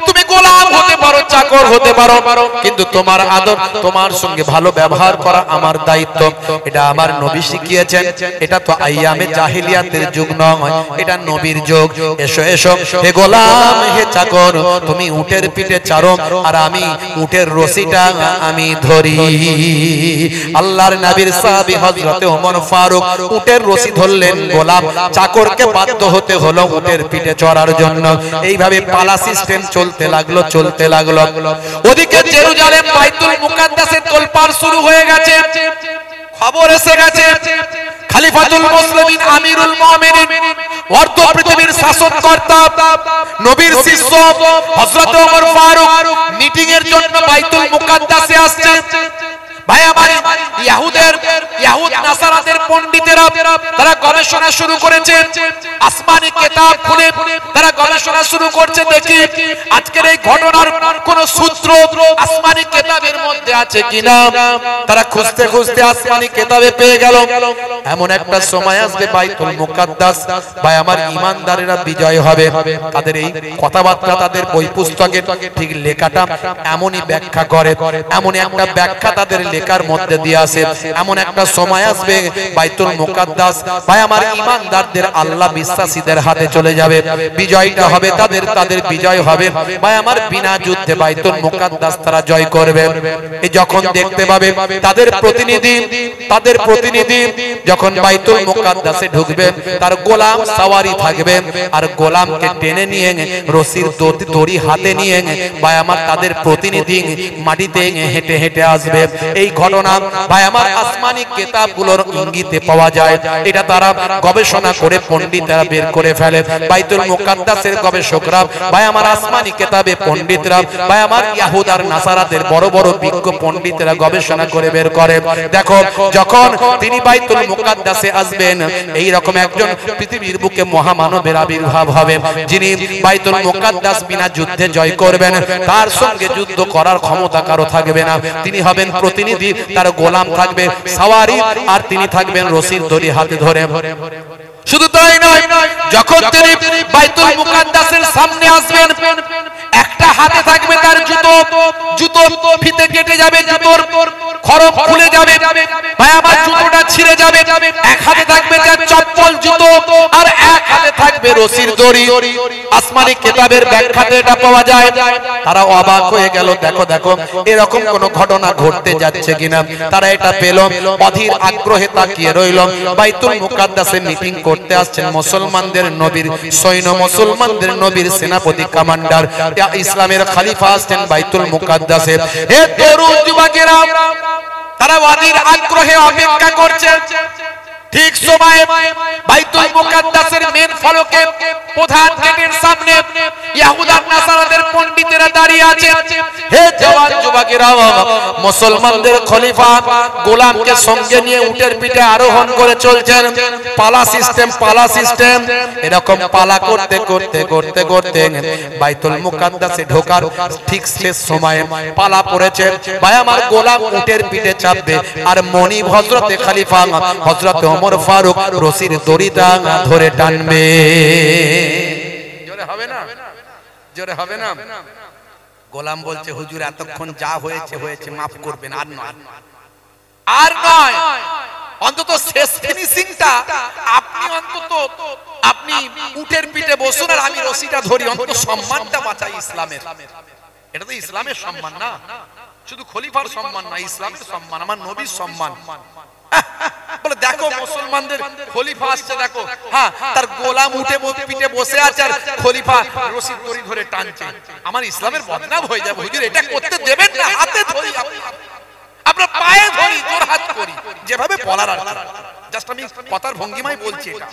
S1: তুমি গোলাম হতে পারো, চাকর হতে পারো, কিন্তু তোমার আদর, তোমার সঙ্গে ভালো ব্যবহার করা আমার দায়িত্ব, এটা আমার নবী শিখিয়েছেন। এটা তো আইয়ামে জাহিলিয়াতের যুগ নয়, এটা নবীর যুগ। এসো এসো হে গোলাম, হে চাকর, তুমি উটের পিঠে চারো আর আমি উটের রশিটা আমি ধরি। আল্লাহর নবীর সাহাবী হযরত ওমর ফারুক উটের রশি ধরলেন, গোলাম চাকরকে বাধ্য হতে হলো উটের পিঠে চড়ার জন্য। এইভাবে পালা সিস্টেম চলতে লাগলো, চলতে লাগলো। ওদিকে জেরুজালেম বাইতুল মুকাদ্দাসে তোলপাড় শুরু হয়ে গেছে, খবর এসে গেছে খলিফাতুল মুসলিমিন আমিরুল মুমিনিন অর্ধ পৃথিবীর শাসনকর্তা নবীর শিষ্য হযরত ওমর ফারুক মিটিং এর জন্য বাইতুল মুকাদ্দাসে আসছে। ভাই আমার, ইহুদ নাসারাদের পণ্ডিতেরা তারা গবেষণা শুরু করেছে, আসমানি কিতাব খুলে তারা গবেষণা শুরু করছে, দেখি আজকের এই ঘটনার কোন সূত্র আসমানি কিতাবের মধ্যে আছে কিনা। তারা খুঁজতে খুঁজতে আসমানি কিতাবে পেয়ে গেল। এমন একটা সময় আসবে বাইতুল মুকাদ্দাস, ভাই আমার, ঈমানদারেরা বিজয় হবে। তাদের এই কথাবার্তা তাদের বই পুস্তকে ঠিক লেখাটা এমনই ব্যাখ্যা করে, এমন একটা ব্যাখ্যা তাদের লেখার মধ্যে দিয়ে আসে। এমন একটা সময় আসবে বাইতুল মুকাদ্দাস, ভাই আমার, ঈমানদারদের আল্লাহ বিশ্বাসীদের হাতে চলে যাবে, বিজয়টা হবে তাদের, তাদের বিজয় হবে। ভাই আমার, বিনা যুদ্ধে বাইতুল মুকাদ্দাস তারা জয় করবে। এই যখন দেখতে পাবে তাদের প্রতিনিধি যখন বাইতুল মুকাদ্দাসে ঢুকবে, তার গোলাম সাওয়ারি থাকবে, আর গোলামকে টেনে নিয়ে রশির দড়ি হাতে নিয়ে ভাই আমার তাদের প্রতিনিধি মাটিতে হেঁটে হেঁটে আসবে। এই ঘটনা ভাই আমার আসমান আসমানি কিতাবগুলোর ইঙ্গিতে পাওয়া যায়। এটা তারা গবেষণা করে পণ্ডিতরা বের করে ফেলে। বাইতুল মুকাদ্দাসের গবেষকরা, ভাই আমার আসমানি কিতাবে পণ্ডিতরা, ভাই আমার ইহুদ আর নাসারাদের বড় বড় বিজ্ঞ পণ্ডিতরা গবেষণা করে বের করে। দেখো, যখন তিনি বাইতুল মুকাদ্দাসে আসবেন, এই রকম একজন পৃথিবীর বুকে মহামানবের আবির্ভাব হবে, যিনি বাইতুল মুকাদ্দাস বিনা যুদ্ধে জয় করবেন। তার সঙ্গে যুদ্ধ করার ক্ষমতা কারো থাকবে না। তিনি হবেন প্রতিনিধি, তার গোলাম থাকবে সাওয়ারি, আর তিনি থাকবেন রশির দড়ি হাতে ধরে। শুধু তাই নয়, যখন তিনি বাইতুল মুকাদ্দাসের সামনে আসবেন, একটা হাতে থাকবে তার জুতো, জুতো ফিতে কেটে যাবে, জুতোর খড়ক খুলে যাবে, ভাই আমার জুতোটা ছিঁড়ে যাবে। এক হাতে থাকবে তার চপ্পল জুতো, আর এক হাতে থাকবে রশির দড়ি। আসমানি কিতাবের ব্যাখ্যাতে এটা পাওয়া যায়। তারা অবাক হয়ে গেল, দেখো দেখো এরকম কোন ঘটনা ঘটতে যাচ্ছে কিনা। তারা এটা পেল, অধীর আগ্রহে তাকিয়ে রইল। বাইতুল মুকাদ্দাসে মিটিং করতে আসছেন মুসলমানদের নবীর সৈন্য, মুসলমানদের নবীর সেনাপতি কমান্ডার, ইসলামের খলিফা আসছেন বাইতুল মুকাদ্দাসে। হে তরুণ যুবকেরা, তারা অধীর আগ্রহে অপেক্ষা করছে। ঠিক সময়ে বাইতুল মুকাদ্দাসের মেন ফলকে প্রধান গেটের সামনে ইহুদ আর নাসারাদের পণ্ডিতেরা দাঁড়িয়ে আছে। হে জওয়ান যুবকেরা, মুসলমানদের খলিফা গোলামকে সঙ্গে নিয়ে উটের পিঠে আরোহণ করে চলছেন। পালা সিস্টেম, পালা সিস্টেম। এরকম পালা করতে করতে করতে করতে বাইতুল মুকাদ্দাসে ঢোকার ঠিক শেষ সময়ে পালা পড়েছে। ভাই আমার গোলাম উটের পিঠে চাপবে, আর মনিব হযরতে খলিফা হযরতে ওমর ফারুক রশির দড়িটা ধরে টানবে। জোরে হবে না? জোরে হবে না? গোলাম বলছে, হুজুর এতক্ষণ যা হয়েছে হয়েছে, মাফ করবেন, আর নয়, আর নয়। অন্তত শেষ ফিনিশিংটা আপনি, অন্তত আপনি উটের পিঠে বসুন আর আমি রশিটা ধরি, অন্তত সম্মানটা বাঁচাই ইসলামের। এটা তো ইসলামের সম্মান না, শুধু খলিফার সম্মান না, ইসলামের সম্মান, আমার নবীর সম্মান। বলে দেখো মুসলমানদের খলিফা আসছে, দেখো, হ্যাঁ তার গোলাম উঠে পিঠে বসে আছে আর খলিফা রশিদ দড়ি ধরে টানছে। আমার ইসলামের বদনাম হয়ে যাবে। হুজুর এটা করতে দেবেন না, হাতে ধরি, আপনার পায়ে ধরি, জোর হাত করি, যেভাবে বলার আর জাস্ট আমি কথার ভঙ্গিমায় বলছি। এটা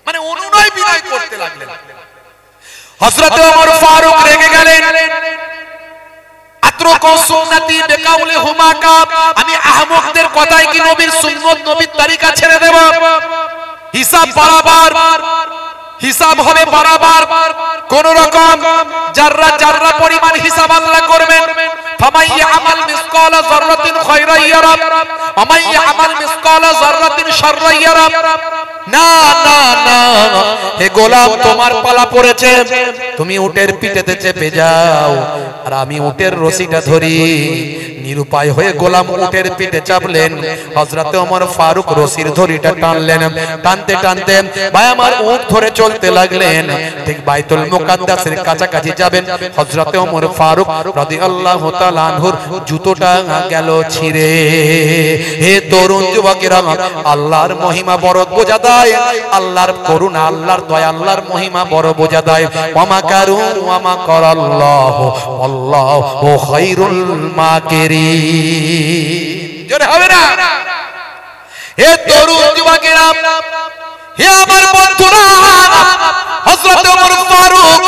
S1: মানে অনুনয় বিনয় করতে লাগলেন। হযরত ওমর ফারুক রেগে গেলেন। আমি আহমকদের কথায় কি নবীর সুন্নত, নবীর তরিকা ছেড়ে দেব? হিসাব বরাবর, হিসাব হবে বরাবর। কোন রকম জাররা জাররা পরিমাণ হিসাব আল্লাহ করবেন। ফামাই ইয়ামাল মিসকালা যাররাতিন খায়রান ইয়ারা ওয়া মান ইয়ামাল মিসকালা যাররাতিন শাররান ইয়ারা। না না না, হে গোলাম, তোমার পালা পড়েছে, তুমি উটের পিঠেতে চেপে যাও আর আমি উটের রশিটা ধরি। নিরুপায় হয়ে গোলাম উটের পিঠে চাপলেন। হযরতে ওমর ফারুক রশির দড়িটা টানলেন। টানতে টানতে ভাই আমার উট ধরে চলতে লাগলেন। ঠিক বাইতুল মুকাদ্দাসের কাছাকাছি যাবেন, হযরতে ওমর ফারুক রাদিয়াল্লাহু তাআলা আনহুর জুতোটা গেল ছিঁড়ে। হে তরুণ যুবকেরা, আল্লাহর মহিমা বড় বোঝা দেয়, আল্লাহর করুণা, আল্লাহর দয়া, আল্লাহর মহিমা বড় বোঝা দেয়। ওয়া মাকারু ওয়া মাকারাল্লাহু আল্লাহু খায়রুল মাকিরিন। জোরে হবে না? হে তরুণ যুবকেরা, হে আমার বন্ধুরা, হযরত ওমর ফারুক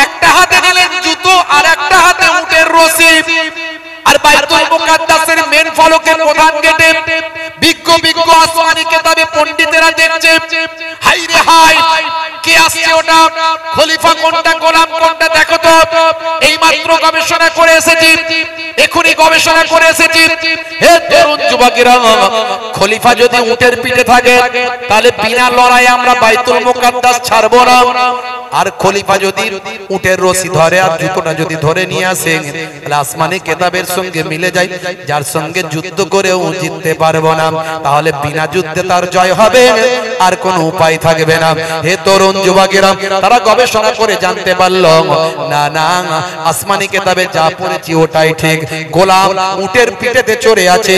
S1: একটা হাতে নিলেন জুতো আর একটা হাতে উটের রশি। আর বাইতুল মুকাদ্দাসের মেন ফলকের প্রধান গেটে বিজ্ঞ বিজ্ঞ আসমানি কিতাবে পণ্ডিতেরা দেখছে, হাই রে হাই, কে আসছে ওটা, খলিফা কোনটা, গোলাম কোনটা, দেখো তো। এই মাত্র গবেষণা করে এসেছি, এখনি গবেষণা করে এসেছি। হে তরুণ যুবকেরা, খলিফা যদি উটের পিঠে থাকে তাহলে বিনা লড়াই আমরা বাইতুল মুকাদ্দাস ছাড়বো না। আর খলিফা যদি উটের রশি ধরে আর জুতোটা যদি ধরে নিয়ে আসে, তাহলে আসমানি কিতাবের সঙ্গে মিলে যায়, যার সঙ্গে যুদ্ধ করেও জিততে পারবো না, তাহলে বিনা যুদ্ধে তার জয় হবে, আর কোনো উপায় থাকবে না। হে তরুণ যুবকেরা, তারা গবেষণা করে জানতে পারলো, না না, আসমানি কিতাবে যা পড়েছি ওটাই ঠিক। গোলাম উটের পিঠেতে চড়ে আছে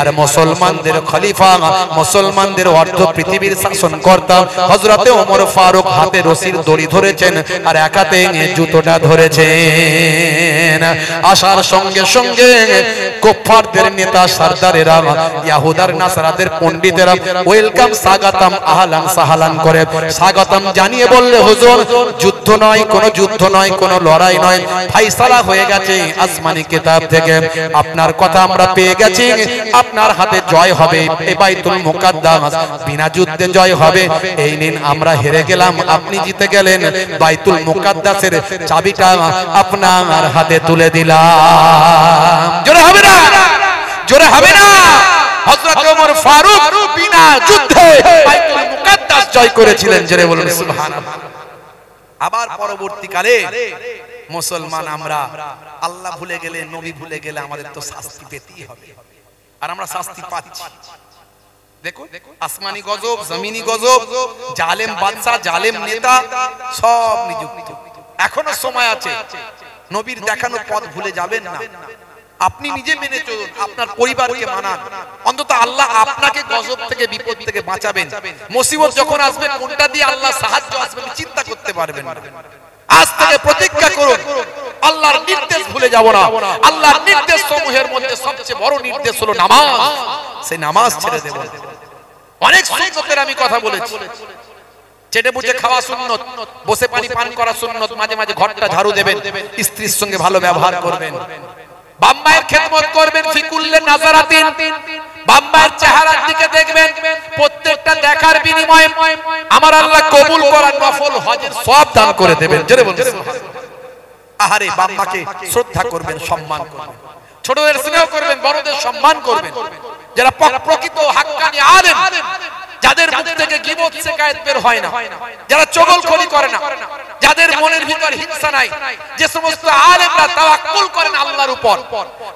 S1: আর মুসলমানদের খলিফা, মুসলমানদের অর্ধ পৃথিবীর শাসনকর্তা হযরতে ওমর ফারুক হাতে রশির দড়ি ধরেছেন আর এক হাতে জুতোটা ধরেছেন। আসার সঙ্গে সঙ্গে কুফফারদের নেতা সরদারেরা, ইহুদার নাসারাদের পণ্ডিতেরা ওয়েলকাম স্বাগতম আহলান সাহালান করে স্বাগতম জানিয়ে বললে, হুজুর যুদ্ধ নয়, কোনো যুদ্ধ নয়, কোনো লড়াই নয়, ফায়সালা হয়ে গেছে আসমানি কিতাব থেকে, আপনার কথা আমরা পেয়ে গেছি, আপনার হাতে জয় হবে, এই বাইতুল মুকাদ্দাস বিনা যুদ্ধে জয় হবে। এই নিন আমরা হেরে গেলাম, আপনি জিতে গেলেন, বাইতুল মুকাদ্দাসের চাবিটা আপনার হাতে তুলে দিলাম। জোরে হবে না, জোরে হবে না। হযরত ওমর ফারুক বিনা যুদ্ধে বাইতুল মুকাদ্দাস জয় করেছিলেন। জোরে বলুন সুবহানাল্লাহ। আবার পরবর্তীকালে মুসলমান আমরা আল্লাহ ভুলে গেলে, নবী ভুলে গেলে আমাদের তো শাস্তি পেতেই হবে, আর আমরা শাস্তি পাচ্ছি। দেখো আসমানি গজব, জমিনি গজব, জালেম বাদশা, জালেম নেতা সব নিযুক্ত। এখনো সময় আছে, নবীর দেখানো পথ ভুলে যাবেন না। আপনি নিজে মেনে চলুন, আপনার পরিবারকে মানান, অন্তত আল্লাহ আপনাকে গজব থেকে, বিপদ থেকে বাঁচাবেন। মুসিবত যখন আসবে কোনটা দিয়ে আল্লাহ সাহায্য আসবে চিন্তা করতে পারবেন না। আজ থেকে প্রতিজ্ঞা করুন আল্লাহর নির্দেশ ভুলে যাব না। আল্লাহর নির্দেশ সমূহের মধ্যে সবচেয়ে বড় নির্দেশ হলো নামাজ, সেই নামাজ ছেড়ে দেব। অনেক সুন্নতের আমি কথা বলেছি, চেটে বুঝে খাওয়া সুন্নত, বসে পানি পান করা সুন্নত, মাঝে মাঝে ঘরটা ঝাড়ু দেবেন, স্ত্রীর সঙ্গে ভালো ব্যবহার করবেন, বাম্মায়ের খেদমত করবেন, ফিকুল্লে নাজারাতিন, বাম্মায়ের চেহারার দিকে দেখবেন, প্রত্যেকটা দেখার বিনিময়ে আমার আল্লাহ কবুল করার নফল হজের সওয়াব দান করে দেবেন। জোরে বলুন সুবহানাল্লাহ। আহারে বাম্মাকে শ্রদ্ধা করবেন, সম্মান করবেন, ছোটদের স্নেহ করবেন, বড়দের সম্মান করবেন। যারা প্রকৃত হাক্কানি আলেম, যাদের মুখ থেকে গীবত শিকায়েত বের হয় না, যারা চগলখড়ি করে না, যাদের মনের ভিতর হিংসা নাই, যে সমস্ত আলেমরা তাওয়াক্কুল করেন আল্লাহর উপর,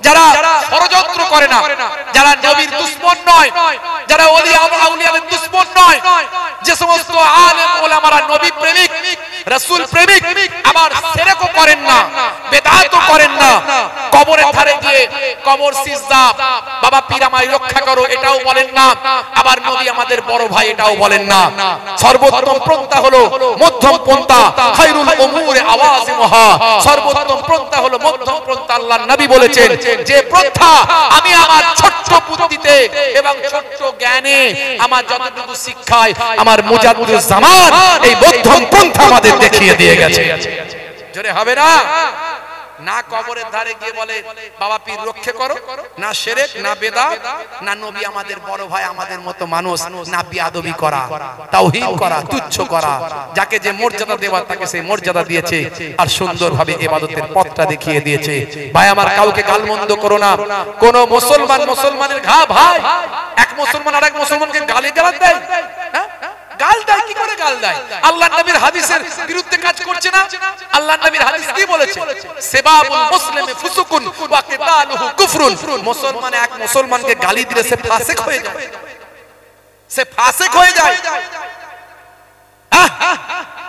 S1: যারা ষড়যন্ত্র করে না, যারা নবীর দুশমন নয়, যারা ওলি আউলিয়াদের দুশমন নয়, যে সমস্ত আলেম ওলামারা নবী প্রেমিক, রাসূল প্রেমিক, আবার শিরকও করেন না, বেদাতও করেন না, কবরের ধারে গিয়ে কবর সিজদা, বাবা পীর আমায় রক্ষা করো এটাও বলেন না, আবার নবী আমাদের বড় ভাই এটাও বলেন না। সর্বোত্তম পন্থা হলো মধ্যম পন্থা, খায়রুল উমুরি আওয়াজিমুহা, সর্বোত্তম পন্থা হলো মধ্যম পন্থা। আল্লাহর নবী বলেছেন যে পন্থা আমি আমার ছোট্ট বুদ্ধিতে এবং ছোট্ট জ্ঞানে, আমার যতটুকু শিক্ষায় আমার মুজাদ্দিদুজ জামান এই মধ্যম পন্থা আমাদের দেখিয়ে দিয়ে গেছে। জোরে হবে না। না কবরের ধারে গিয়ে বলে বাবা পীর রক্ষা করো, না শিরক, না বেদাত, না নবী আমাদের বড় ভাই আমাদের মতো মানুষ, না বিয়াদবি করা, তাওহীদ করা, তুচ্ছ করা, যাকে যে মর্যাদা দেওয়ার তাকে সেই মর্যাদা দিয়েছে আর সুন্দরভাবে ইবাদতের পথটা দেখিয়ে দিয়েছে। ভাই আমার কাউকে গালমন্দ করো না। কোন মুসলমান মুসলমানের ভাই, এক মুসলমান আরেক মুসলমানকে গালিগালাজ দেয়, গাল দেয়, কি করে গাল দেয়? আল্লাহর নবীর হাদিসের বিরুদ্ধে কাজ করছে না? আল্লাহর নবীর হাদিস কি বলেছে? সিবাবুল মুসলিমি ফুসুকুন ওয়া কিতালুহু কুফরুন। মুসলমান এক মুসলমানকে গালি দিলে সে ফাসিক হয়ে যায়, সে ফাসিক হয়ে যায়।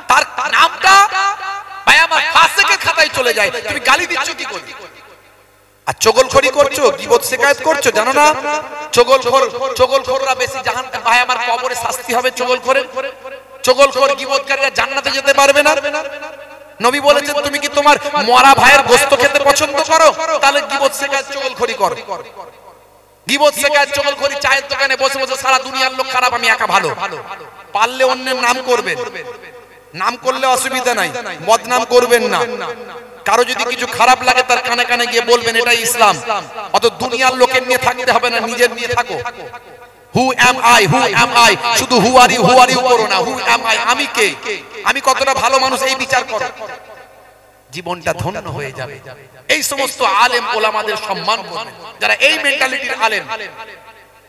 S1: তার নামটা ভাই আমার ফাসিকের খাতায় চলে যায়। তুমি গালি দিচ্ছ কি করে? আর চগলখড়ি করছো, গীবত শিকায়েত করছো, জানো না চগলখড়রা বেশি জাহান্নামে, ভাই আমার কবরে শাস্তি হবে চগলখড়ের। চগলখড় গীবতকারীরা জান্নাতে যেতে পারবে না। নবী বলেছেন তুমি কি তোমার মরা ভাইয়ের গোশত খেতে পছন্দ করো? তাহলে গীবত শিকায়েত চগলখড়ি করো। গীবত শিকায়েত চগলখড়ি, চায়ের দোকানে বসে বসে সারা দুনিয়ার লোক খারাপ, আমি একা ভালো। পারলে অন্যের নাম করবেন, নাম করলে অসুবিধা নাই, বদনাম করবেন না। কারো যদি কিছু খারাপ লাগে তার কানে কানে গিয়ে বলবেন এটাই ইসলাম। অত দুনিয়ার লোকের নিয়ে থাকতে হবে না, নিজের নিয়ে থাকো। Who am I, who am I, শুধু হু আর ইউ করো না। হু এম আই, আমি কে, আমি কতটা ভালো মানুষ এই বিচার করো, জীবনটা ধন্য হয়ে যাবে। এই সমস্ত আলেম ওলামাদের সম্মান করবেন, যারা এই মেন্টালিটির আলেম।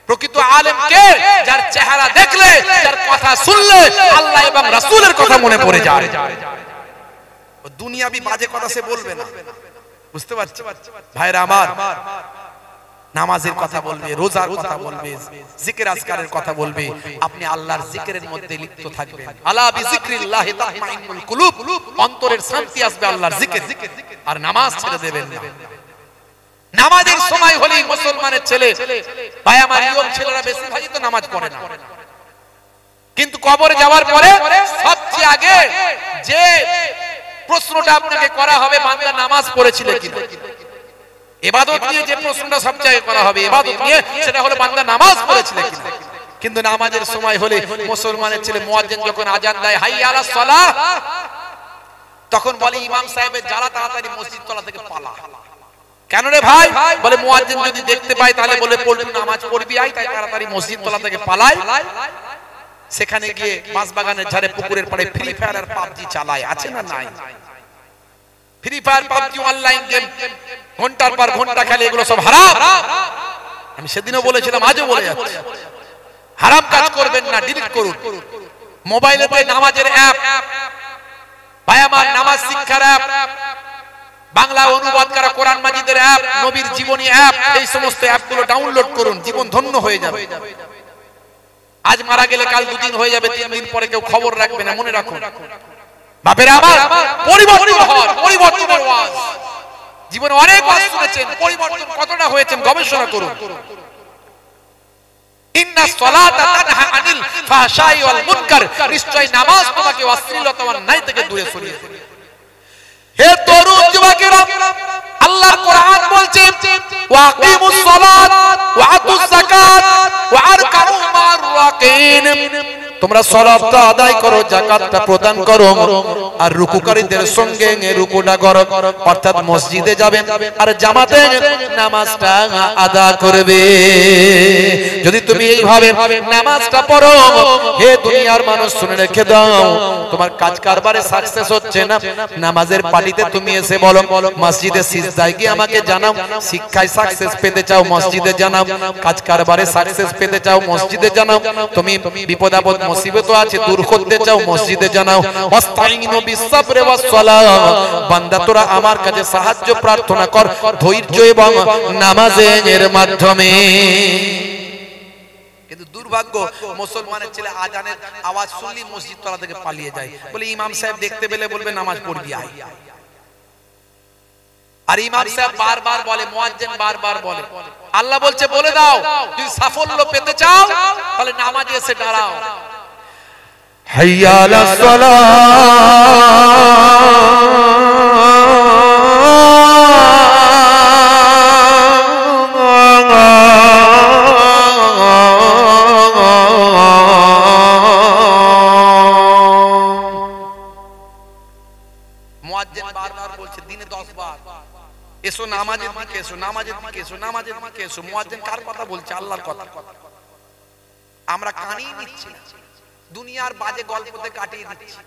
S1: প্রকৃত আলেম কে? যার চেহারা দেখলে, যার কথা শুনলে আল্লাহ এবং রাসূলের কথা মনে পড়ে যায়। দুনিয়াবি বাজে কথা সে বলবে না, বুঝতে পারছি ভাইরা আমার। নামাজের কথা বলবে, রোজার কথা বলবে, জিকির আজকারের কথা বলবে। আপনি আল্লাহর জিকিরের মধ্যে লিপ্ত থাকবেন। আলা বিজিক্রিল্লাহি তাতমাইন্নুল কুলুব, অন্তরের শান্তি আসবে আল্লাহর জিকির। আর নামাজ ছেড়ে দেবেন না। নামাজের সময় হলেই মুসলমানের ছেলে ভাই আমার ইয়ং ছেলেরা বেশিরভাগই তো নামাজ পড়ে না, কিন্তু কবরে যাওয়ার পরে সবচেয়ে আগে যে প্রশ্নটা আপনাকে করা হবে বান্দা নামাজ পড়েছিল কিনা। ইবাদত নিয়ে যে প্রশ্নটা সবচেয়ে করা হবে ইবাদত নিয়ে, সেটা হলো বান্দা নামাজ পড়েছিল কিনা। কিন্তু নামাজের সময় হলে মুসলমানের ছেলে মুয়াজ্জিন যখন আজান দেয় হাইয়া আলাস সালাহ, তখন বলে ইমাম সাহেবের যারা তাড়াতাড়ি মসজিদ তলা থেকে পালা। কেন রে ভাই? বলে মুয়াজ্জিন যদি দেখতে পায় তাহলে বলে পড়বি নামাজ পড়বি আই, তাই তাড়াতাড়ি মসজিদ তলা থেকে পালায়। সেখানে গিয়ে মাছবাগানের ধারে পুকুরের পাড়ে ফ্রি ফায়ার আর পাবজি চালায়, আছে না নাই? Free fire PUBG online game ঘন্টার পর ঘন্টা খেলে, এগুলো সব হারাম। আমি সেদিনও বলেছিলাম, আজও বলে যাচ্ছি, হারাম কাজ করবেন না, ডিলিট করুন। মোবাইলেতে নামাজের অ্যাপ, ভাই আমার নামাজ শিক্ষার অ্যাপ, বাংলা অনুবাদ করা কোরআন মাজিদের অ্যাপ, নবীর জীবনী অ্যাপ, এই সমস্ত অ্যাপগুলো ডাউনলোড করুন, জীবন ধন্য হয়ে যাবে। আজ মারা গেলে কাল দুদিন হয়ে যাবে, 3 দিন পরে কেউ খবর রাখবে না, মনে রাখুন বাপেরা আমার। পরিবর্তন হয়, পরিবর্তনের ওয়াজ। জীবনে অনেক ওয়াজ শুনেছেন, পরিবর্তন কতটা হয়েছে গবেষণা করুন। ইন্নাস সালাতা তানহা আনিল ফাহশাই ওয়াল মুনকার, নিশ্চয় নামাজ তোমাকে অশ্লীলতা ও অন্যায় থেকে দূরে সরিয়ে দেবে। হে তরুণ যুবকেরা, আল্লাহর কোরআন বলছে ওয়াকিমুস সালাত ওয়া আতুজ যাকাত ওয়া আরকাউ মা'আর রাকিন, তোমরা সালাতটা আদায় করো, যাকাতটা প্রদান করো, আর রুকুকারীদের সঙ্গে রুকুটা করো, অর্থাৎ মসজিদে যাবে আর জামাতে নামাজটা আদা করবে। যদি তুমি এইভাবে নামাজটা পড়ো, হে দুনিয়ার মানুষ শুনে রেখে দাও, তোমার কাজ কারবারে সাকসেস হচ্ছে না, নামাজের পাটিতে তুমি এসে বলো মসজিদে সিজদায় গিয়ে আমাকে জানাও। শিক্ষায় সাকসেস পেতে চাও মসজিদে জানাও, কাজ কারবারে সাকসেস পেতে চাও মসজিদে জানাও, তুমি বিপদ আপদ মুসিবত আছে দূর করতে চাও মসজিদে জানাও। ওয়াস্তাইনু বিসসাবরি ওয়াস সালাহ, বান্দা তোরা আমার কাছে সাহায্য প্রার্থনা কর ধৈর্য এবং নামাজের মাধ্যমে। কিন্তু দুর্ভাগ্য, মুসলমানের ছেলে আজানের আওয়াজ শুনলেই মসজিদ তলা থেকে পালিয়ে যায়, বলে ইমাম সাহেব দেখতে পেলে বলবে নামাজ পড়বি আয়। আর ইমাম সাহেব বারবার বলে, মুয়াজ্জিন বারবার বলে, আল্লাহ বলছে বলে দাও যদি সাফল্য পেতে চাও তাহলে নামাজে এসে দাঁড়াও। হাইয়া আলাস সালাহ, মুয়াজ্জিন বারবার বলছে দিনে 10 বার, এসো নামাজের দিকে এসো, নামাজের দিকে এসো, নামাজের দিকে এসো। মুয়াজ্জিন কার কথা বলছে? আল্লাহর কথা। আমরা কানেই নিচ্ছি, দুনিয়ার বাজে গল্পতে কাটিয়ে দিচ্ছি।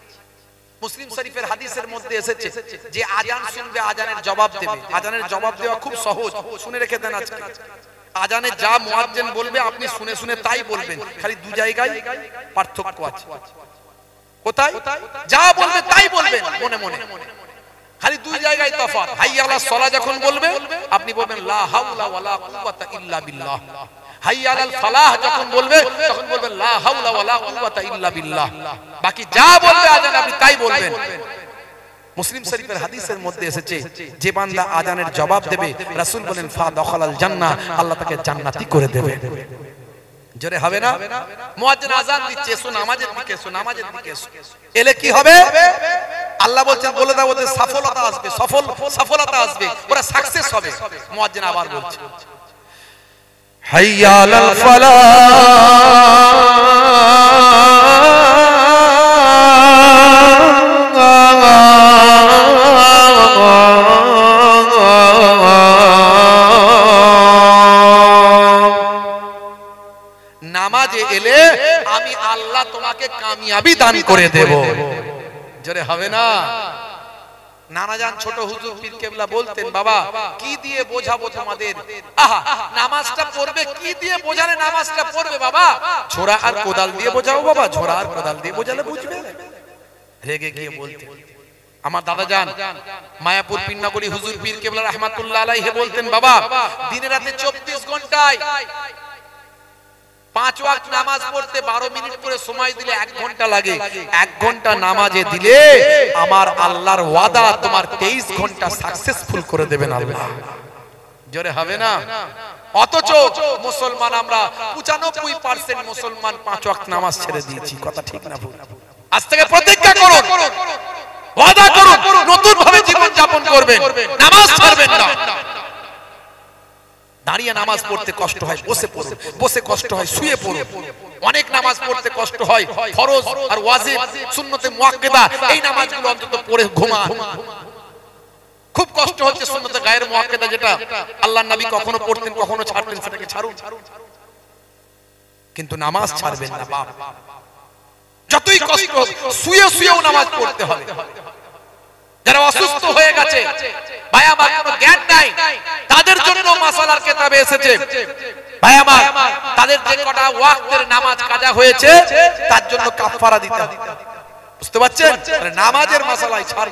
S1: মুসলিম শরীফের হাদিসের মধ্যে এসেছে যে আজান শুনবে আজানের জবাব দেবে। আজানের জবাব দেওয়া খুব সহজ, শুনে রেখে দেন আজকে। আজানে যা মুয়াজ্জিন বলবে আপনি শুনে শুনে তাই বলবেন, খালি 2 জায়গায় পার্থক্য আছে। কোথায়? যা বলবে তাই বলবেন মনে মনে, খালি 2 জায়গায় তফাৎ। হাইয়া আলাস সালাহ যখন বলবে আপনি বলবেন লা হাওলা ওয়ালা কুওয়াতা ইল্লা বিল্লাহ। হাইয়া আলাল ফালাহ যখন বলবে তখন বলবেন লা হাওলা ওয়ালা কুওয়াতা ইল্লা বিল্লাহ। বাকি যা বলবে আজান আপনি তাই বলবেন। মুসলিম শরীফের হাদিসের মধ্যে এসেছে যে বান্দা আজানের জবাব দেবে রাসূল বলেন ফা দাখালাল জান্নাহ, আল্লাহ তাকে জান্নাতি করে দেবে। জোরে হবে না? মুয়াজ্জিন আজান দিচ্ছে এসো নামাজের দিকে এসো, নামাজের দিকে এসো। এলে কি হবে? আল্লাহ বলছেন বলে দাও ওদের সফলতা আসবে, সফলতা আসবে, ওরা সাকসেস হবে। মুয়াজ্জিন আবার বলছে হাইয়া আলাল ফালাহ, নামাজে এলে আমি আল্লাহ তোমাকে কামিয়াবি দান করে দেব। জোরে হবে না? নানাজান ছোট হুজুর পীর কেবলা বলতেন বাবা কি দিয়ে বোঝাবো তোমাদের, আহা নামাজটা পড়বে কি দিয়ে বোঝালে নামাজটা পড়বে বাবা? ছোরা আর কোদাল দিয়ে বোঝাও বাবা, ছোরা আর কোদাল দিয়ে বোঝালে বুঝবে। রেগে গিয়ে বলতেন আমার দাদা জান মায়াপুর পিন্নাগরি হুজুর পীর কেবলা রাহমাতুল্লাহ আলাইহি বলতেন বাবা দিনে রাতে 24 ঘন্টায় 5 ওয়াক্ত নামাজ পড়তে 12 মিনিট করে সময় দিলে 1 ঘন্টা লাগে। 1 ঘন্টা নামাজে দিলে আমার আল্লাহর ওয়াদা তোমার 23 ঘন্টা সাকসেসফুল করে দেবেন আল্লাহ। জোরে হবে না? অথচ মুসলমান আমরা 95% মুসলমান 5 ওয়াক্ত নামাজ ছেড়ে দিয়েছি। কথা ঠিক না ভুল? আজ থেকে প্রতিজ্ঞা করুন, ওয়াদা করুন, নতুন ভাবে জীবন যাপন করবেন, নামাজ ছাড়বেন না। দাঁড়িয়ে নামাজ পড়তে কষ্ট হয়, বসে পড়ুন। বসে কষ্ট হয়, শুয়ে পড়ুন। অনেক নামাজ পড়তে কষ্ট হয়, ফরজ আর ওয়াজিব, সুন্নতে মুআক্কাদা, এই নামাজগুলো অন্তত পড়ে ঘুমান। খুব কষ্ট হচ্ছে সুন্নতে গায়ের মুআক্কাদা, যেটা আল্লাহর নবী কখনো পড়তেন কখনো ছাড়তেন, সেটাকে ছাড়ুন। কিন্তু নামাজ ছাড়বেন না বাপ, যতই কষ্ট হোক শুয়ে শুয়েও নামাজ পড়তে হবে। যারা অসুস্থ হয়ে গেছে, ভাই আমার কোনো জ্ঞান নাই, তাদের জন্য মাসালার কিতাবে এসেছে, ভাই আমার তাদের যে কটা ওয়াক্তের নামাজ কাজা হয়েছে তার জন্য কাফারা দিতে হবে। বুঝতে পারছেন? নামাজের মাসালায় ছাড়